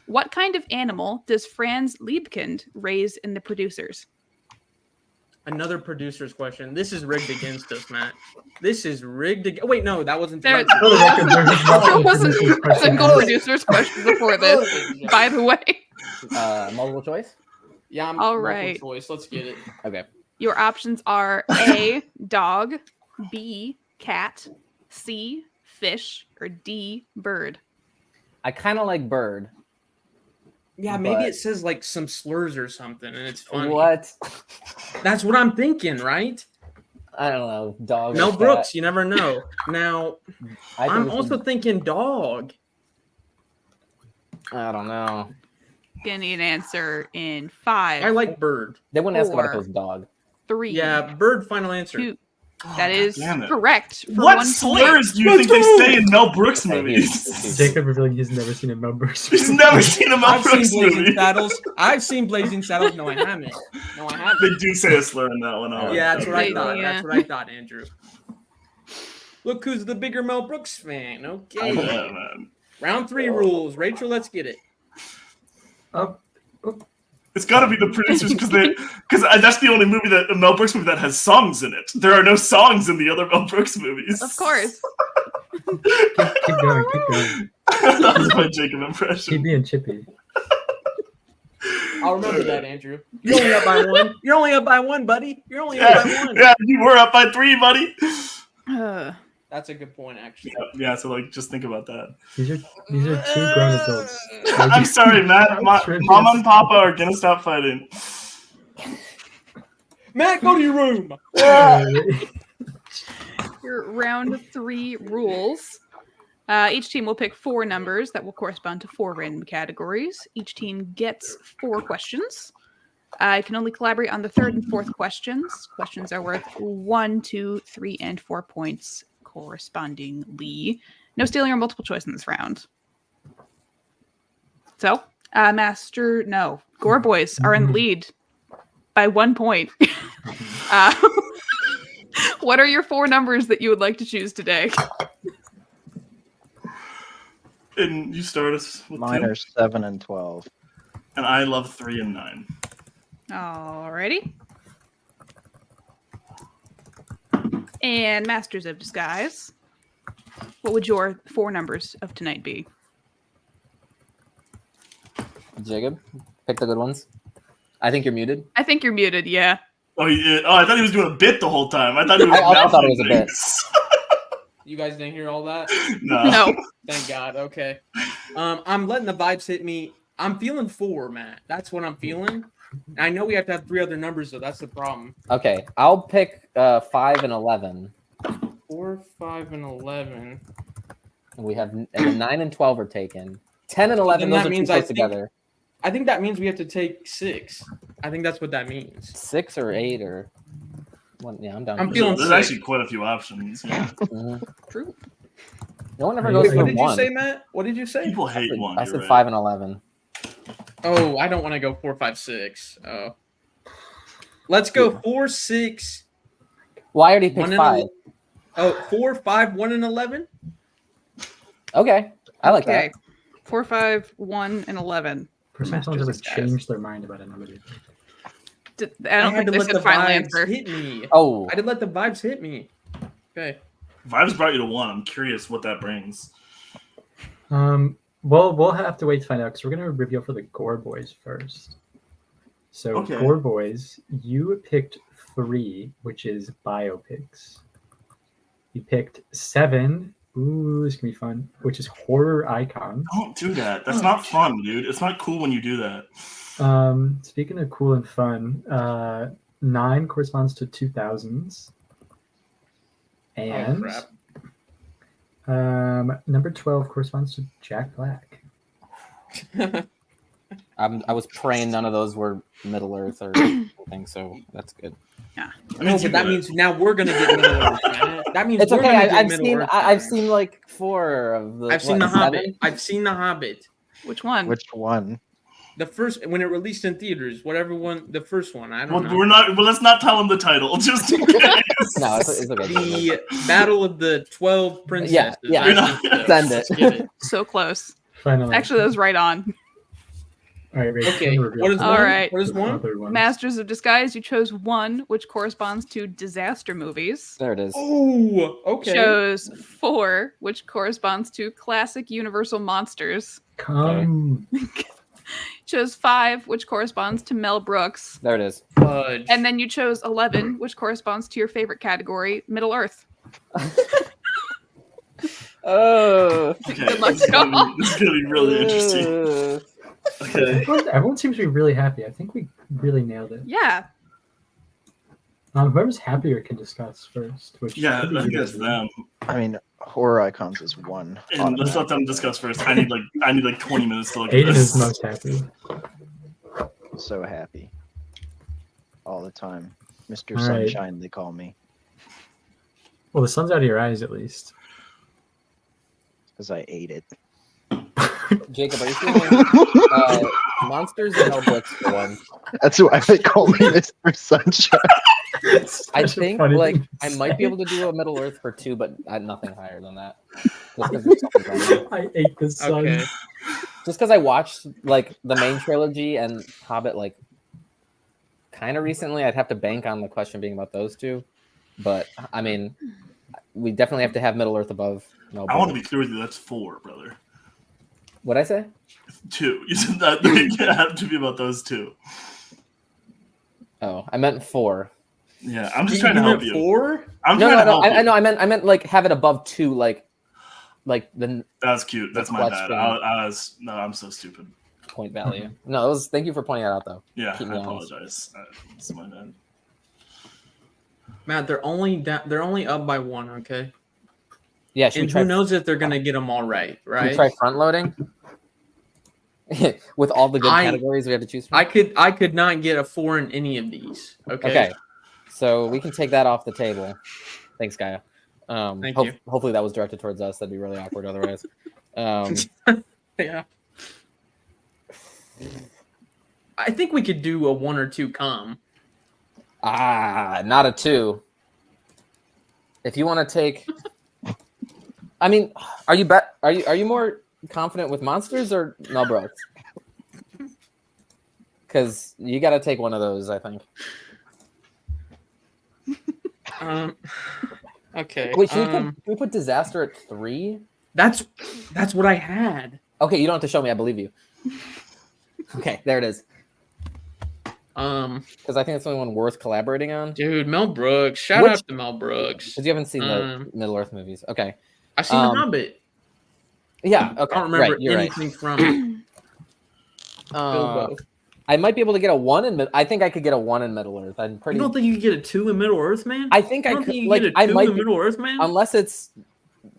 What kind of animal does Franz Liebkind raise in The Producers? Another producer's question. This is rigged against us, Matt. This is rigged. Wait, no, that wasn't. There There wasn't a single producer's question before this, by the way. Multiple choice. Yeah, I'm All multiple right. choice. Let's get it. Okay. Your options are A, dog, B, cat, C, fish, or D, bird. I kind of like bird. Yeah, maybe But- it says like some slurs or something, and it's funny. What? That's what I'm thinking, right? I don't know. Dog. or Mel cat. Brooks. You never know. Now, I think I'm we also should- thinking dog. I don't know. Gonna need an answer in 5, I like bird. They wouldn't ask about if it Four. was dog. 3, Yeah, bird. Final answer. 2. Oh, That is damn it. correct. For What 1 slurs point. do you think they say in Mel Brooks Okay, movies? Jacob revealing he's never seen a Mel Brooks. He's never seen a Mel I've seen Brooks Blazing movie. Saddles. I've seen Blazing Saddles. No, I haven't. No, I haven't. They do say a slur in that one. Alright. Yeah, that's what I They- thought. yeah. That's what I thought, Andrew. Look who's the bigger Mel Brooks fan. Okay. Yeah, man. Round 3 rules. Rachel, let's get it. It's got to be the producers because that's the only movie a Mel Brooks movie that has songs in it. There are no songs in the other Mel Brooks movies. Of course. Keep going, keep going. That's my Jacob impression. Keep being chippy. I'll remember that, Andrew. You're only up by 1. You're only up by 1, buddy. You're only up by 1. Yeah, you were up by 3, buddy. That's a good point, actually. Yeah, so like, just think about that. These are 2 grown adults. I'm sorry, Matt. Mama and Papa are gonna stop fighting. Matt, go to your room. Your round 3 rules. Each team will pick 4 numbers that will correspond to 4 random categories. Each team gets 4 questions. I can only collaborate on the 3rd and 4th questions. Questions are worth 1, 2, 3, and 4 points correspondingly. No stealing or multiple choice in this round. So, Gore Boys are in the lead by 1 point. What are your 4 numbers that you would like to choose today? And you start us with Mine 2. are 7 and 12. And I love 3 and 9. Alrighty. And Masters of Disguise. What would your 4 numbers of tonight be? Jacob, pick the good ones. I think you're muted. I think you're muted, yeah. Oh, I thought he was doing a bit the whole time. I thought he was. I also thought it was a bit. You guys didn't hear all that? No. Thank God. Okay. I'm letting the vibes hit me. I'm feeling 4, Matt. That's what I'm feeling. I know we have to have 3 other numbers, though. That's the problem. Okay, I'll pick 5 and 11. 4, 5, and 11. And we have and then 9 and 12 are taken. 10 and 11. Then Those that are means too I close think- together. I think that means we have to take 6. I think that's what that means. 6 or 8 or one. Yeah, I'm down. I'm feeling There's sick. actually quite a few options. Yeah. True. No one ever Hey, goes what for What did you 1. say, Matt? What did you say? People hate one. I you're said right. 5 and 11. Oh, I don't want to go 4, 5, 6. Oh. Let's go 4, 6. Well, I already picked 1 and 5. 4, 5, 1 and 11. Okay, I like Okay. 4, 5, 1, and 11. For some Masters someone of just Jazz. changed their mind about another. I don't think they said final answer. hit me. that. Oh, I did let the vibes hit me. Okay. Vibes brought you to 1. I'm curious what that brings. Well, we'll have to wait to find out because we're gonna reveal for the Gorr boys first. So Okay. Gorr boys, you picked 3, which is biopics. You picked 7. Ooh, this can be fun. Which is horror icons. Don't do that. That's not fun, dude. It's not cool when you do that. Speaking of cool and fun, 9 corresponds to 2000s. And number 12 corresponds to Jack Black. I was praying none of those were Middle Earth or anything, so that's good. No, but that means now we're gonna get Middle Earth, man. That means It's we're okay. gonna get I've Middle seen Earth. I've seen like 4 of the. I've seen what, The Hobbit. 7? I've seen The Hobbit. Which one? Which one? The first when it released in theaters, whatever one, the first one. I don't know. We're not. Well, let's not tell him the title. Just in case. No, it's okay. The Battle of the 12 Princesses. Yeah. You're not- Send it. Skip it. So close. Finally. Actually, that was right on. All right, Rachel, Okay. reveal What is the All one? right. What is one? other ones. Masters of Disguise, you chose 1, which corresponds to disaster movies. There it is. Oh, okay. Chose 4, which corresponds to classic Universal monsters. Come. Chose 5, which corresponds to Mel Brooks. There it is. Fudge. And then you chose 11, which corresponds to your favorite category, Middle Earth. Oh. Okay. Good luck, This is gonna be really interesting. Okay. Everyone seems to be really happy. I think we really nailed it. Yeah. Whoever's happier can discuss first. Which Yeah, could be I think you that's guys. them. I mean, horror icons is 1. And let's let them discuss first. I need like 20 minutes to look at Aiden this. is most happy. So happy. All the time. Mr. All right. Sunshine, they call me. Well, the sun's out of your eyes at least. Because I ate it. Jacob, are you feeling monsters or Mel Brooks for 1? That's why they call me Mr. Sunshine. I Such a think funny like thing to I might be say. able to do a Middle Earth for 2, but nothing higher than that. Just because there's something better. I ate the sun. Okay. Just because I watched like the main trilogy and Hobbit like kind of recently, I'd have to bank on the question being about those 2. But I mean, we definitely have to have Middle Earth above Mel I want to Brooks. be clear with you. That's 4, brother. What'd I say? 2. You said that they have to be about those 2. Oh, I meant 4. Yeah, I'm just trying to help you. 4? I'm No, trying to no, help you. I know. I meant like have it above 2, like the That's cute. That's my bad. No, I'm so stupid. point value. No, it was. Thank you for pointing that out, though. Yeah, Keep I me honest. apologize. It's my bad. Matt, they're only up by 1, okay? Yeah, should And we try? who knows if they're gonna get them all right, Should we right? try front loading with all the good categories we have to choose from. I could not get a 4 in any of these. Okay. Okay, so we can take that off the table. Thanks, Gaia. Thank you. Hopefully that was directed towards us. That'd be really awkward otherwise. Yeah. I think we could do a 1 or 2 Not a 2. If you want to take, I mean, are you more confident with monsters or Mel Brooks? Because you got to take one of those, I think. Okay. Wait, should we put disaster at 3? That's what I had. Okay, you don't have to show me. I believe you. Okay, there it is. Because I think it's the only one worth collaborating on. Dude, Mel Brooks. Shout out to Mel Brooks. Because you haven't seen the Middle Earth movies. Okay. I've seen The Hobbit. Yeah. Okay. I don't remember you're anything from Bilbo. I might be able to get a 1 in. I think I could get a 1 in Middle Earth. I'm pretty. You don't think you could get a 2 in Middle Earth, man? I think I don't could. think you Like get a 2 I might in be, Middle Earth, man. unless it's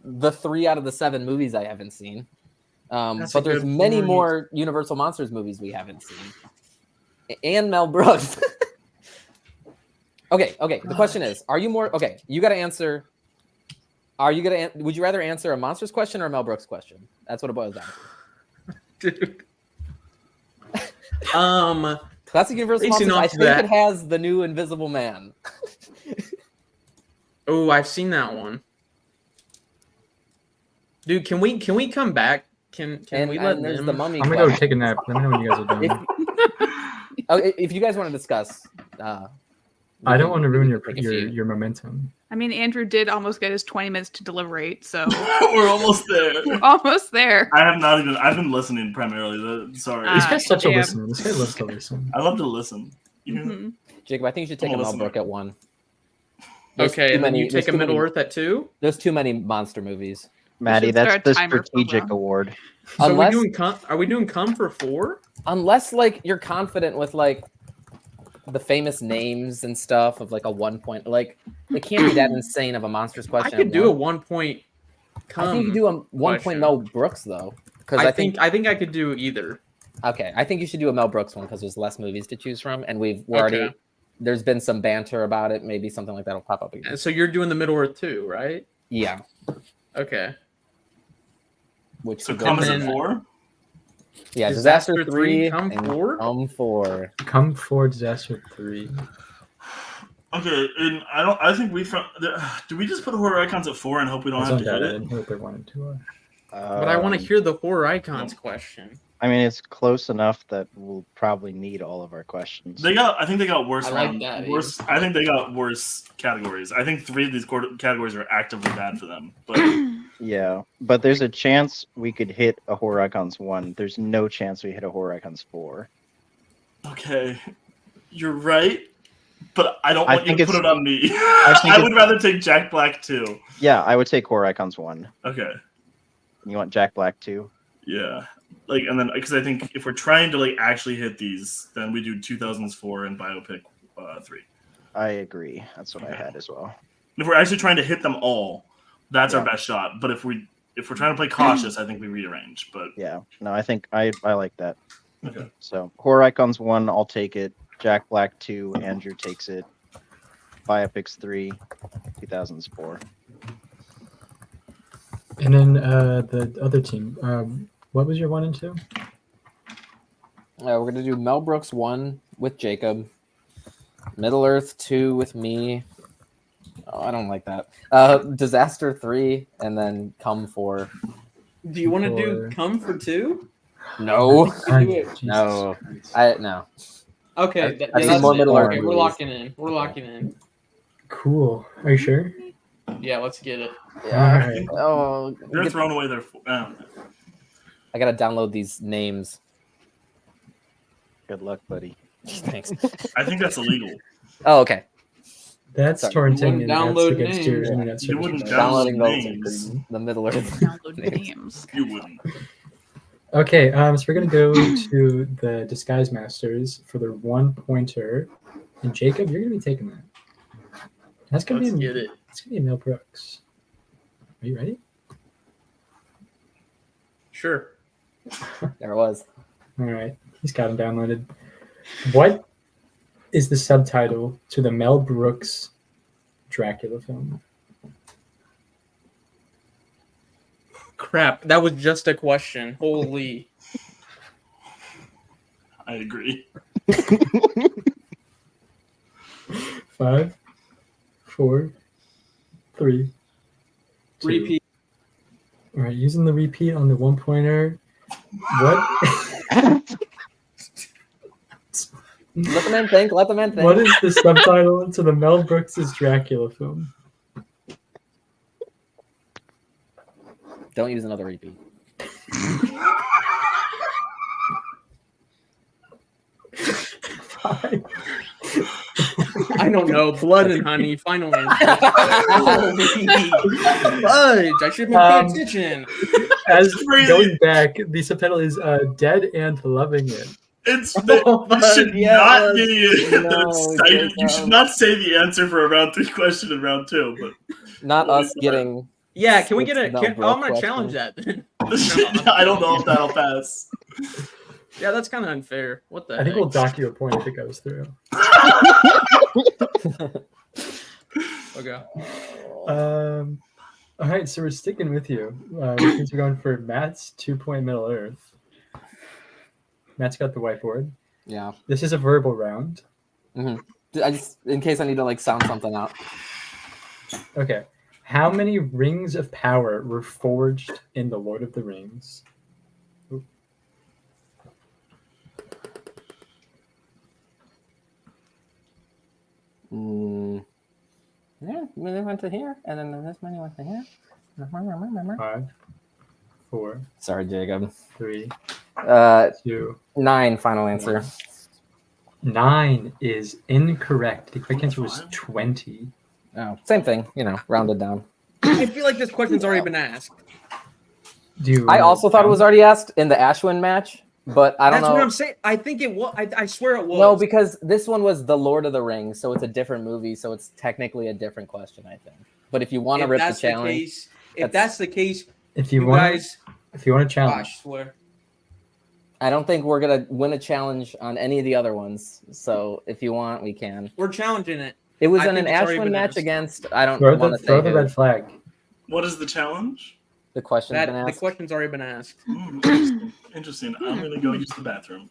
the 3 out of the 7 movies I haven't seen. That's But a there's good many point. more Universal Monsters movies we haven't seen. And Mel Brooks. Okay. The question is, are you more okay? You got to answer. Would you rather answer a Monsters question or a Mel Brooks question? That's what it boils down to. Dude. Classic Universal Basing Monsters. I off think that- it has the new Invisible Man. Oh, I've seen that one. Dude, can we come back? Can we let there's them? the Mummy. I'm gonna go question. take a nap. Let me know when you guys are done. If you guys want to discuss, I don't want to ruin take a few. your momentum. I mean, Andrew did almost get his 20 minutes to deliberate, so We're almost there. we're almost there. I've been listening primarily. Sorry. This guy's such a damn. listener. This guy loves to listen. I love to listen. You know? Mhm. Jacob, I think you should take I'm a a Mel listener. Brooke at 1. There's Okay, too and then many- you there's take a too Middle many- Earth at 2. There's too many monster movies. Maddie, should that's start the a timer for strategic Will. award. So Unless, are we doing come for 4? unless like you're confident with like the famous names and stuff of like a 1 point, like it can't be that insane of a Monsters I question. could at do a 1. 1 point come. I think you do a 1 point question. Mel Brooks though, because I think I could do either. okay, I think you should do a Mel Brooks one because there's less movies to choose from, and we're Okay. already there's been some banter about it. Maybe something like that will pop up again. And so you're doing the Middle Earth 2, right? Yeah, Okay. which So could go come is for- at 4. Yeah, Disaster Disaster 3, 3, Come and 4? Come 4. Come for Disaster 3. Okay, and I think we found. Do we just put horror icons at 4 and hope we don't That's have not to hit bad. I it? didn't hear what they wanted to. But I want to hear the horror icons question. I mean, it's close enough that we'll probably need all of our questions. I think they got worse. I like round- that, Worse. I think they got worse categories. I think 3 of these categories are actively bad for them. But Yeah, but there's a chance we could hit a horror icons 1. There's no chance we hit a horror icons 4. okay, you're right. But I don't I want you think to put it's- it on me. think I it's- would rather take Jack Black 2. Yeah, I would take horror icons 1. Okay. You want Jack Black 2? Yeah. Like, and then because I think if we're trying to like actually hit these, then we do 2000s 4 and biopic 3. I agree. That's what I had as well. If we're actually trying to hit them all, that's our Yeah. best shot. But if we're trying to play cautious, I think we rearrange. But Yeah, no, I think I like that. okay. So horror icons 1, I'll take it. Jack Black 2, Andrew takes it. Biopics 3, 2000s 4. And then the other team. What was your 1 and 2? We're gonna do Mel Brooks 1 with Jacob, Middle Earth 2 with me. Oh, I don't like that. Disaster 3, and then Come 4. Do you want to do Or- come for 2? No, can do it. Jesus No. Christ. no. Okay, I've yeah, seen that's more it. Middle Earth Okay, we're movies. locking in. We're locking in. Cool. Are you sure? Yeah, let's get it. Yeah. Alright. Oh, They're throwing away their. I gotta download these names. Good luck, buddy. Thanks. I think that's illegal. Oh, okay. That's Sorry. torrenting You and that's wouldn't against your download internet You service. wouldn't provider. Downloading those names. the Middle Earth. Download names. names. You wouldn't. Okay, so we're gonna go to the Disguise Masters for the 1 pointer, and Jacob, you're gonna be taking that. That's gonna Let's be get it. It's gonna be Mel Brooks. Are you ready? Sure. There it was. All right, he's got him downloaded. What is the subtitle to the Mel Brooks Dracula film? Crap, that was just a question. Holy. I agree. 5, 4, 3, 2. Repeat. All right, using the repeat on the 1 pointer. What? Let the man think. Let the man think. What is the subtitle to the Mel Brooks' Dracula film? Don't use another repeat. Five. I don't know. Blood and honey. Final answer. Holy fudge! I should have been paying attention. As crazy. going back, the subtitle is "Dead and Loving It." It's Oh, you should yeah, not it get was. No, you Jacob. should not say the answer for a round 3 question in round 2. But Not us getting. Yeah, can we get a? It's no I'm bro gonna question. challenge that. I don't know if that'll pass. Yeah, that's kind of unfair. What the I think heck? we'll dock you a point if it goes through. Okay. All right, so we're sticking with you. Which means we're going for Matt's 2-point Middle Earth. Matt's got the whiteboard. Yeah. This is a verbal round. I just in case I need to like sound something out. Okay. How many rings of power were forged in The Lord of the Rings? Oop. Yeah, they went to here, and then this many went to here. 5, 4, Sorry, Jacob. 3, 2. 9. Final answer. 9 is incorrect. The correct answer was 20. Oh, same thing. Rounded down. I feel like this question's already been asked. I also thought it was already asked in the Ashwin match, but I don't That's know. what I'm saying. I think it was. I swear it was. No, because this one was The Lord of the Rings, so it's a different movie, so it's technically a different question, I think. But if you want to rip the challenge, if that's the case, if you guys, want to challenge, gosh, swear. I don't think we're gonna win a challenge on any of the other ones. So if you want, we can. We're challenging it. It was I in an think it's already Ashwin been match asked. against. I don't throw want to the say red flag. What is the challenge? The question's been The asked. question's already been asked. Interesting. Interesting. I'm going to go use the bathroom.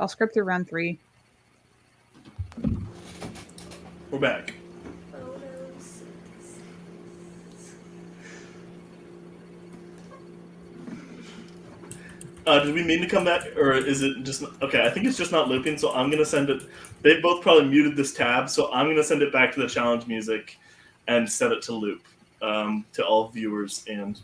I'll script through round 3. We're back. Did we mean to come back, or is it just okay? I think it's just not looping, so I'm gonna send it. They've both probably muted this tab, so I'm gonna send it back to the challenge music and set it to loop to all viewers and.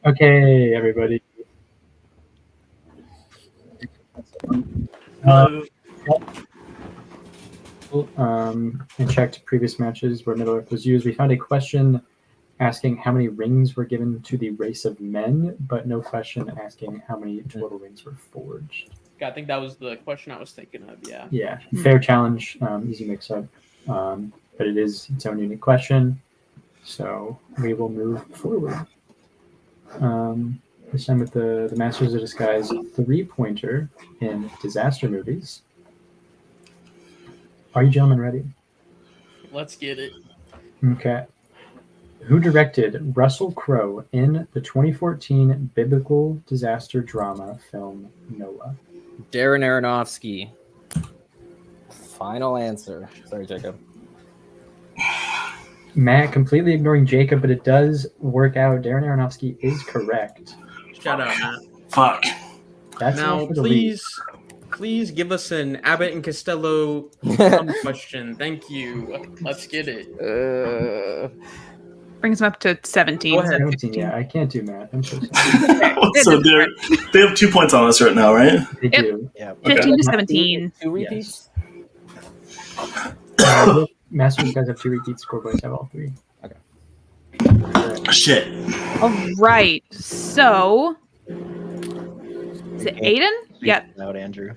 Okay, everybody. And checked previous matches where Middle Earth was used. We found a question asking how many rings were given to the race of men, but no question asking how many total rings were forged. I think that was the question I was thinking of. Yeah. Yeah, fair challenge, easy mix-up, but it is its own unique question. So we will move forward. This time with the Masters of Disguise 3-pointer in disaster movies. Are you gentlemen ready? Let's get it. Okay. Who directed Russell Crowe in the 2014 biblical disaster drama film Noah? Darren Aronofsky. Final answer. Sorry, Jacob. Matt completely ignoring Jacob, but it does work out. Darren Aronofsky is correct. Shout out, Matt. Fuck. That's all Now, for the lead. please give us an Abbott and Costello question. Thank you. Let's get it. Brings them up to 17. Go ahead. 17, yeah, I can't do math. I'm so sorry. So they have 2 points on us right now, right? They Yep. do. Yeah. 15 to 17. Two repeats. Masters guys have 2 repeats. Score boys have all 3. Shit. All right. So, is it Aidan? Yep. Out, Andrew.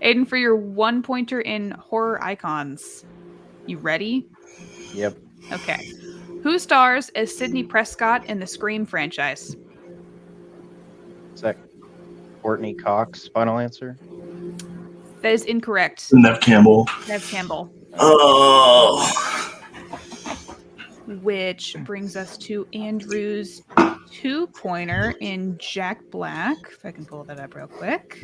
Aidan, for your 1 pointer in horror icons. You ready? Yep. Okay. Who stars as Sidney Prescott in the Scream franchise? Is that Courtney Cox? Final answer. That is incorrect. Nev Campbell. Nev Campbell. Oh. Which brings us to Andrew's 2-pointer in Jack Black. If I can pull that up real quick.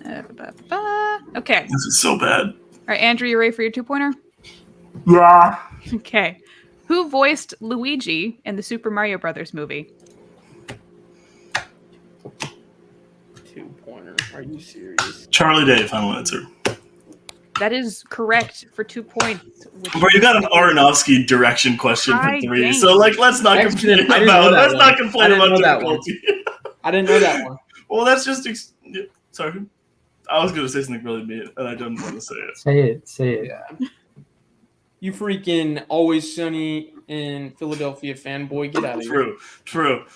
Okay. This is so bad. All right, Andrew, you ready for your 2-pointer? Yeah. Okay. Who voiced Luigi in the Super Mario Brothers movie? 2-pointer. Are you serious? Charlie Day, final answer. That is correct for 2 points. Bro, you got an Aronofsky direction question for High 3, game. so let's not I complain didn't know about that let's one. not I complain didn't about know that one. difficulty. I didn't know that one. Well, that's just sorry. I was gonna say something really mean, and I didn't want to say it. Say it. You freaking Always Sunny in Philadelphia fanboy. Get out of here. True.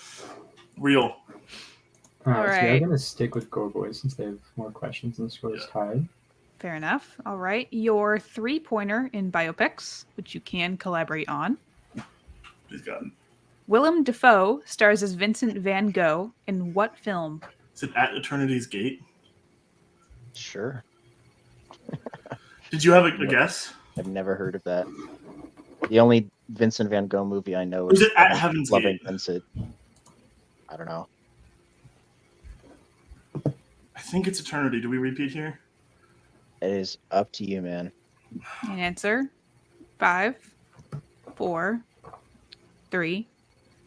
Real. All right, so Alright. I'm going to stick with Gorr Boys since they have more questions and the score is tied. Fair enough. All right. Your 3-pointer in biopics, which you can collaborate on. He's got it. Willem Dafoe stars as Vincent van Gogh in what film? Is it At Eternity's Gate? Sure. Did you have a guess? I've never heard of that. The only Vincent van Gogh movie I know Is it At Heaven's Loving Gate? Vincent. I don't know. I think it's Eternity. Do we repeat here? It is up to you, man. An answer. 5, 4, 3,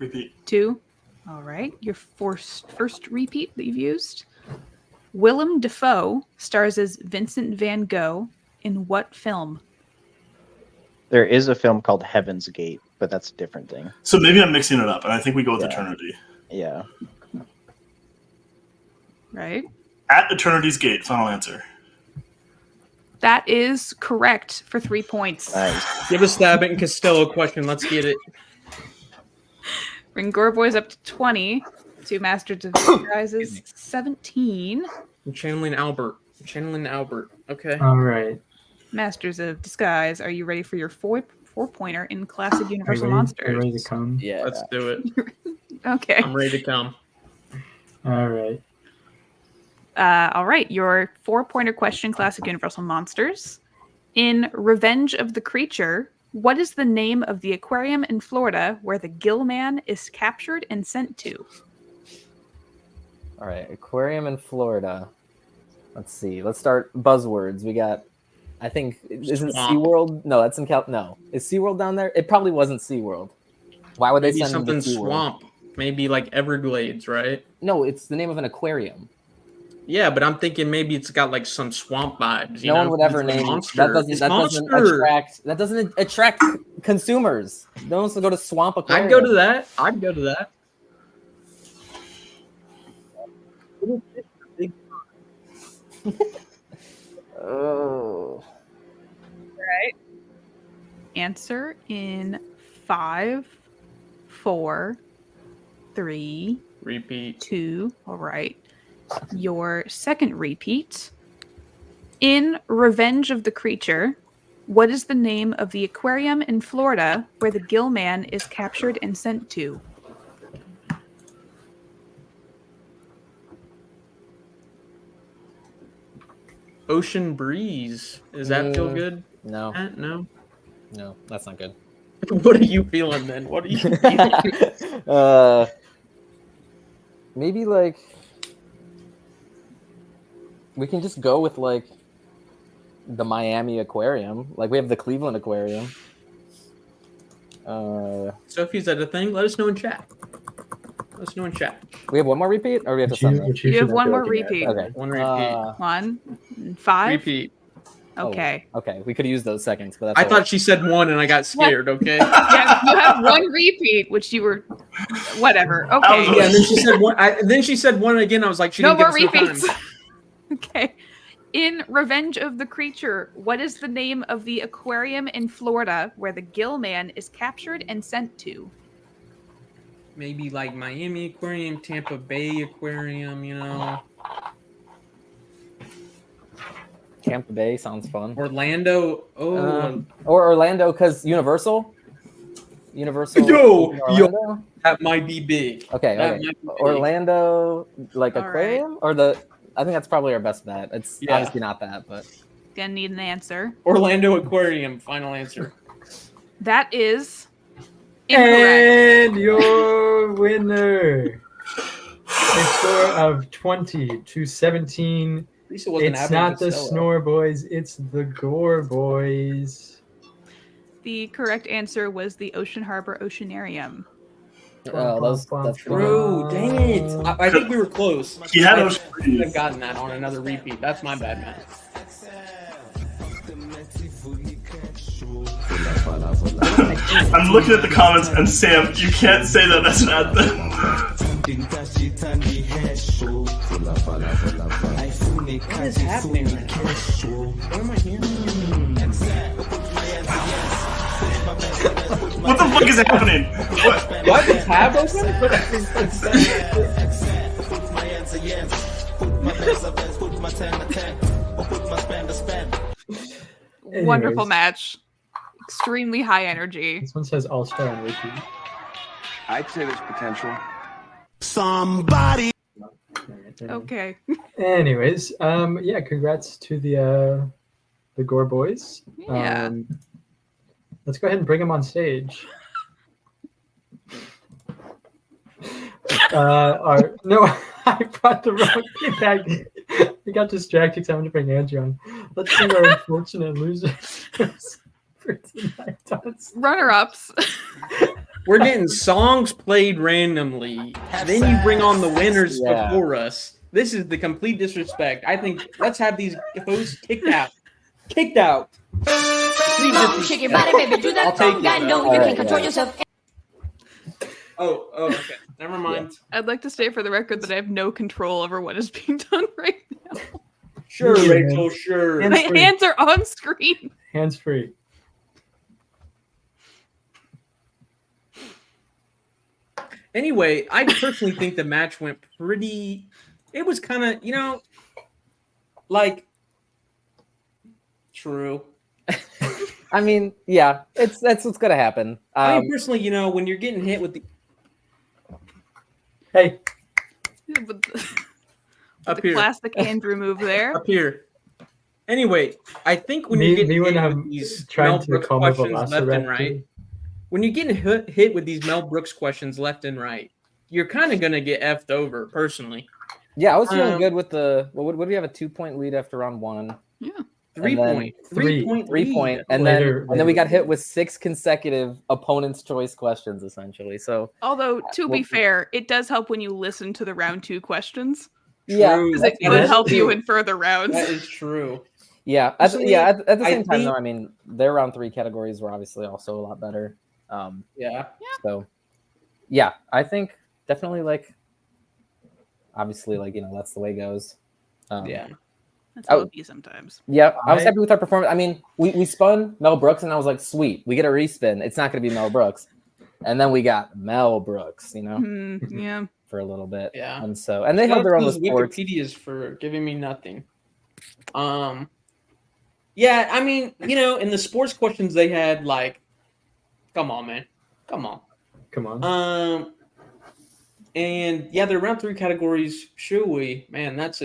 Repeat. 2. All right. Your first repeat that you've used. Willem Dafoe stars as Vincent van Gogh in what film? There is a film called Heaven's Gate, but that's a different thing. So maybe I'm mixing it up, and I think we go with Yeah. Eternity. Yeah. Right. At Eternity's Gate, final answer. That is correct for 3 points. Nice. Give us the Abbott and Costello question. Let's get it. Bring Gorr Boys up to 20. 2 Masters of Disguises 17. I'm channeling Albert. Okay. All right. Masters of Disguise. Are you ready for your 4-pointer in Classic Are you Universal ready, Monsters? are you ready to come? Yeah. Let's do it. Okay. I'm ready to come. All right. All right. Your 4-pointer question, Classic Universal Monsters. In Revenge of the Creature, what is the name of the aquarium in Florida where the gill man is captured and sent to? All right, aquarium in Florida. Let's see. Let's start buzzwords. We got. I think isn't Swamp. SeaWorld? No, that's in Cal. No, is SeaWorld down there? It probably wasn't SeaWorld. Why would they Maybe send something him to SeaWorld? swamp. Maybe like Everglades, right? No, it's the name of an aquarium. Yeah, but I'm thinking maybe it's got like some swamp vibes. No one would ever name Monster. that. It's Doesn't Monster. attract consumers. No one wants to go to Swamp Aquarium. I'd go to that. Oh. Answer in 5, 4, 3, Repeat. 2. All right. Your second repeat. In Revenge of the Creature, what is the name of the aquarium in Florida where the gill man is captured and sent to? Ocean Breeze. Does that feel good? No, Matt? No. no, that's not good. What are you feeling then? What are you feeling? Maybe like we can just go with like the Miami Aquarium. Like we have the Cleveland Aquarium. Sophie, is that a thing? Let us know in chat. Let us know in chat. We have one more repeat, or we have to sum it? Which You should have not one be more looking at, repeat. by the way. One repeat. 1, 5. Repeat. Okay. Okay, we could use those seconds, but that's I all thought she said 1 and I got scared, okay? Yeah, you have one repeat, which you were whatever. Okay. Yeah, and then she said 1. Then she said 1 again. I was like, she No didn't more give us no repeats. time. Okay. In Revenge of the Creature, what is the name of the aquarium in Florida where the gill man is captured and sent to? Maybe like Miami Aquarium, Tampa Bay Aquarium, you know. Tampa Bay sounds fun. Orlando. Oh, Or Orlando, because Universal. Yo, Orlando? that might be big. Okay, That okay. might be big. Orlando, like All aquarium, or I think that's probably our best bet. It's Yeah. obviously not that, but Gonna need an answer. Orlando Aquarium. Final answer. That is incorrect. And your winner, a score of 20-17. At least it wasn't It's Abbott not and the Costello. Snore Boys, it's the Gorr Boys. The correct answer was the Ocean Harbor Oceanarium. that's Bro, dang it. I think we were close. He had I those should have gotten that on another repeat. That's my bad, man. I'm looking at the comments, and Sam, you can't say that that's an anthem. What is happening right now? What am I hearing? What the fuck is happening? What? The tab Wonderful Anyways, match. Extremely high energy. This one says All Star on repeat. I'd say there's potential. Alright, there. Okay. Anyways, yeah, congrats to the Gorr Boys. Yeah. Let's go ahead and bring them on stage. No, I brought the wrong thing back. I got distracted because I wanted to bring Andrew on. Let's sing our unfortunate losers for tonight. Runner-ups. We're getting songs played randomly. Then you bring on the winners Yeah. before us. This is the complete disrespect. I think let's have these hosts kicked out. Kicked out. Complete Shake your disrespect. body, baby, do that I'll take conga. it, No, though. you All can't right, control yeah. yourself. Oh, okay. Never mind. I'd like to state for the record that I have no control over what is being done right now. Sure, Yeah, man. Rachel, sure. And- My free. hands are on screen. Hands free. Anyway, I personally think the match went pretty. It was kind of, like true. I mean, yeah, that's what's gonna happen. I mean, personally, when you're getting hit with the Hey, With the, up the here, classic Andrew move there. up here. Anyway, I think when me, you're getting me when hit I'm with these trying Mel to Brooks come up with a questions left and right, when you're getting hit with these Mel Brooks questions left and right, you're kind of gonna get effed over. Personally, Yeah, I was feeling Um, good with the. What would we have a 2-point lead after round 1? Yeah. 3 then point, three- 3 point, 3 lead. point, and Later- then we got hit with 6 consecutive opponent's choice questions, essentially. So Although, to be Well- fair, it does help when you listen to the round 2 questions. yeah, True. Because it Yeah, could that's help you true. in further rounds. That is true. yeah, Personally, at the I same time, think- though, I mean, their round 3 categories were obviously also a lot better. Yeah. So, yeah, I think definitely obviously, that's the way it goes. Yeah. That's how Oh. it be sometimes. Yeah, I was I- happy with our performance. I mean, we spun Mel Brooks, and I was like, sweet, we get a respin. It's not going to be Mel Brooks. And then we got Mel Brooks, Yeah. for a little bit. Yeah. And so, and they Shout held their out own to with those sports. Wikipedias for giving me nothing. Yeah, I mean, in the sports questions they had, come on, man, come on. come on. And yeah, they're round 3 categories. Should we? Man, it's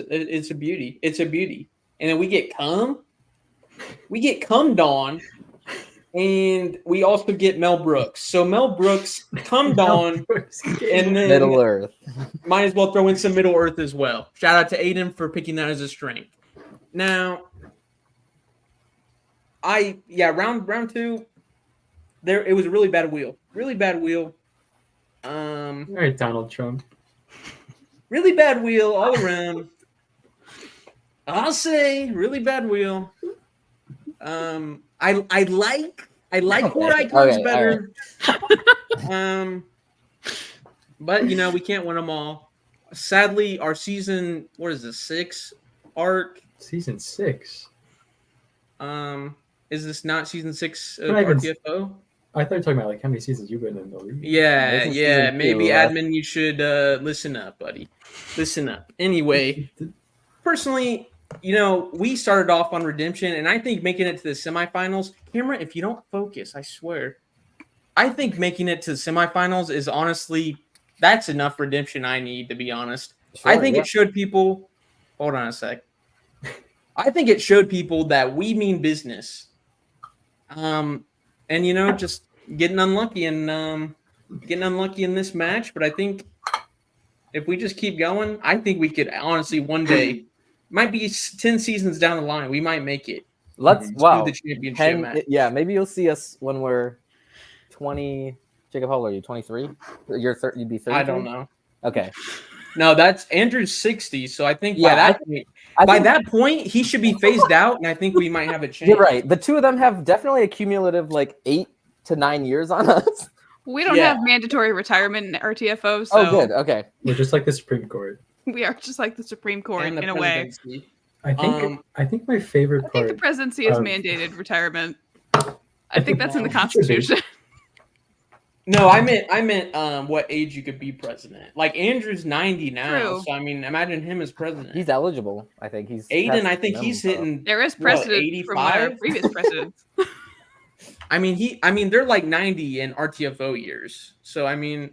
a beauty. It's a beauty. And then we get cummed on, and we also get Mel Brooks. So Mel Brooks cummed on, and then Middle Earth. might as well throw in some Middle Earth as well. Shout out to Aidan for picking that as a strength. Now, round 2, It was a really bad wheel. Really bad wheel. All right, Donald Trump. Really bad wheel all around. I'll say really bad wheel. I like Gorr Icons Okay, better. But you know, we can't win them all. Sadly, our season, what is this, 6 arc? Season 6. Is this not season 6 of Not even- RTFO? I thought you were talking about like how many seasons you've been in the league. Yeah, This is yeah. season Maybe 2, admin, you should listen up, buddy. Listen up. Anyway, personally, you know, we started off on redemption, and I think making it to the semifinals, Cameron, if you don't focus, I swear, I think making it to the semifinals is honestly, that's enough redemption I need, to be honest. I think it showed people. Hold on a sec. I think it showed people that we mean business. And you know, just getting unlucky in this match. But I think if we just keep going, I think we could honestly one day, might be 10 seasons down the line, we might make it. Let's to wow. the championship match. Yeah, maybe you'll see us when we're 20. Jacob, how old are you? 23? You'd be 30. I don't know. Okay. No, that's Andrew's 60. So I think Yeah, by that point, he should be phased out, and I think we might have a chance. You're right. The two of them have definitely a cumulative like 8 to 9 years on us. We don't have mandatory retirement in RTFO, so Oh, good. Okay. We're just like the Supreme Court. we are just like the Supreme Court And the in a way. presidency. I think my favorite I part. think the presidency is of- mandated retirement. I think that's in the it should be. Constitution. No, I meant what age you could be president. Like Andrew's 90 now, True. so I mean, imagine him as president. He's eligible. I think he's Aiden, I think he's hitting. There is precedent from our 85? previous presidents. I mean, they're like 90 in RTFO years. So I mean,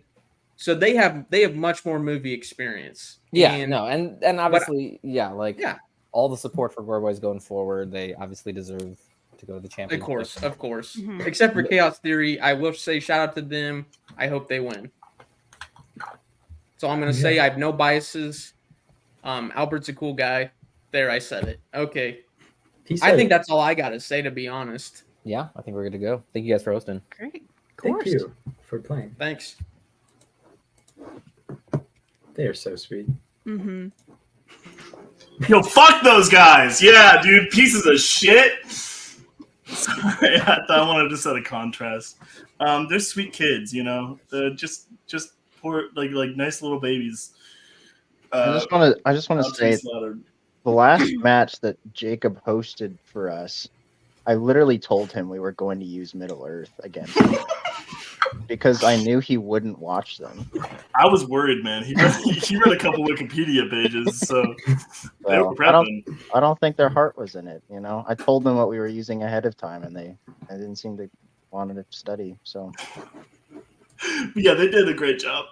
so they have much more movie experience. Yeah, And- and obviously, like Yeah. all the support for Gorr Boys going forward, they obviously deserve to go to the championship. Of course. Mhm. Except for Chaos Theory, I will say shout out to them. I hope they win. So I'm gonna say I have no biases. Albert's a cool guy. There, I said it. Okay. I think that's all I gotta say, to be honest. Yeah, I think we're good to go. Thank you guys for hosting. Great. Thank you for playing. Thanks. They are so sweet. Mm-hmm. Yo, fuck those guys. Yeah, dude, pieces of shit. Sorry, I wanted to set a contrast. They're sweet kids, you know. They're just poor, like nice little babies. I just want to say the last match that Jacob hosted for us, I literally told him we were going to use Middle Earth against him because I knew he wouldn't watch them. I was worried, man. He read a couple Wikipedia pages, so they were So, prepping. I don't think their heart was in it. You know, I told them what we were using ahead of time, and they didn't seem to want to study. So Yeah, they did a great job.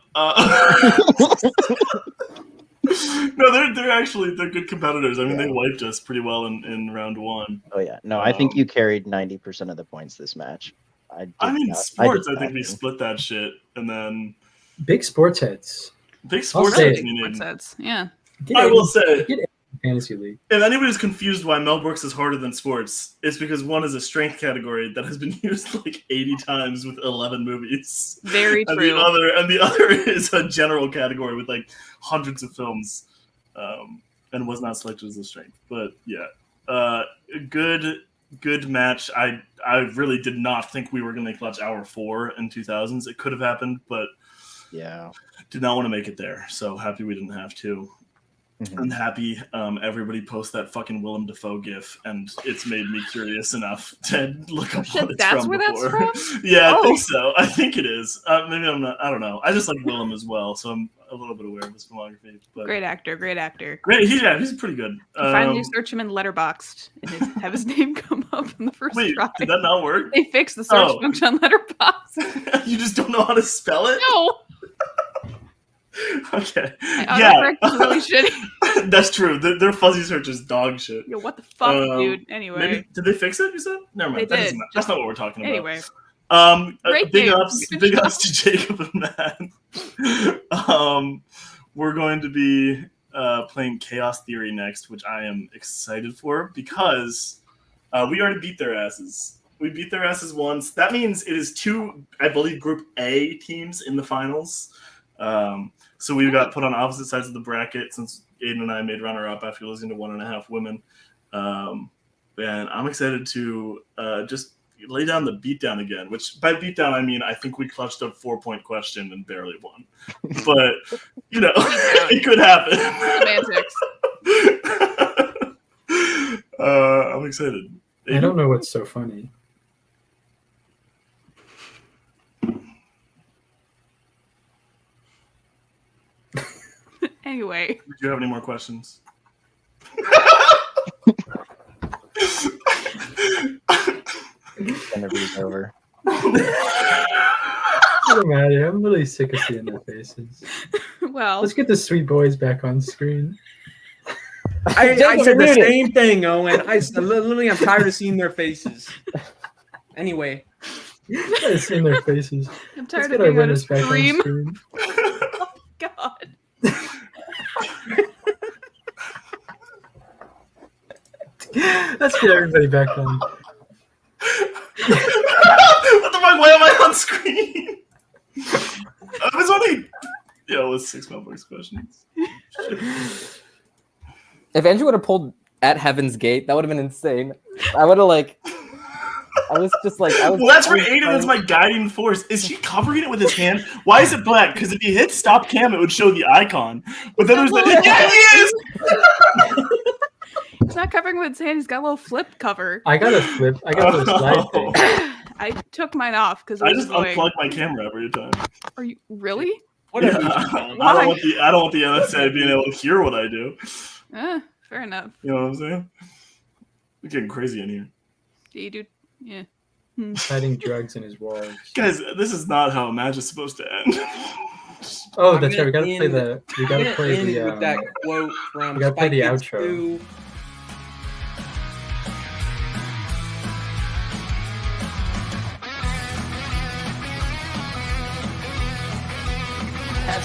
No, they're good competitors. I mean, they wiped us pretty well in round 1. oh yeah, no, I think you carried 90% of the points this match. I mean, sports. I think we split that shit, and then Big sports heads. big sports. say heads it. we need. Sports heads. Yeah. I will say, Get Fantasy League. if anybody's confused why Mel Brooks is harder than sports, it's because one is a strength category that has been used like 80 times with 11 movies. Very And true. the other is a general category with like hundreds of films, and was not selected as a strength. But yeah, good match. I really did not think we were going to clutch hour 4 in 2000s. It could have happened, but Yeah. did not want to make it there. So happy we didn't have to. I'm happy everybody post that fucking Willem Dafoe gif, and it's made me curious enough to look up what it's That's from where that's before. from? Yeah, I Oh. think so. I think it is. Maybe I'm not. I don't know. I just like Willem as well, so I'm a little bit aware of his filmography. But Great actor. Great actor. great. He's pretty good. You finally search him in Letterboxd and have his name come up in the first Wait, try. did that not work? They fixed the search Oh. function on Letterboxd. You just don't know how to spell it? No. Okay. My Yeah. autocorrect is really shitty. That's true. Their fuzzy search is dog shit. Yo, what the fuck, dude? Anyway. Maybe did they fix it? You said? Never mind. They That did. doesn't matter. That's not what we're talking about. Anyway. Big game. ups Good job. to Jacob and Matt. We're going to be playing Chaos Theory next, which I am excited for because we already beat their asses. We beat their asses once. That means it is 2, I believe, Group A teams in the finals. So we got put on opposite sides of the bracket since Aidan and I made runner-up after losing to 1.5 women. And I'm excited to just lay down the beatdown again, which by beatdown, I mean I think we clutched a 4-point question and barely won. But, it could happen. Semantics. I'm excited. I don't know what's so funny. Anyway. Do you have any more questions? Interview's over. I'm really sick of seeing their faces. Well, Let's get the sweet boys back on screen. I said the same thing, Owen. I said, literally, I'm tired of seeing their faces. Anyway. I'm tired of seeing their faces. I'm tired Let's of get our being on a winners back on stream. screen. Oh, God. Let's get everybody back on. What the fuck? Why am I on screen? I was only... Yeah, it was 6 mailbox questions. If Andrew would have pulled at Heaven's Gate, that would have been insane. I would have well, that's where Aidan is my guiding force. Is he covering it with his hand? Why is it black? Because if he hit stop cam, it would show the icon. But then there's the... Yeah, he is! He's not covering with his hand. He's got a little flip cover. I got a little slide thing. I took mine off because I just unplug my camera every time. Are you really? Yeah. I don't want the NSA being able to hear what I do. Fair enough. You know what I'm saying? We're getting crazy in here. Do you do? Yeah. Hiding drugs in his walls. Guys, this is not how a match is supposed to end. Oh, that's right. We gotta play the with that quote from we gotta play the Spike Kids outro. 2. Have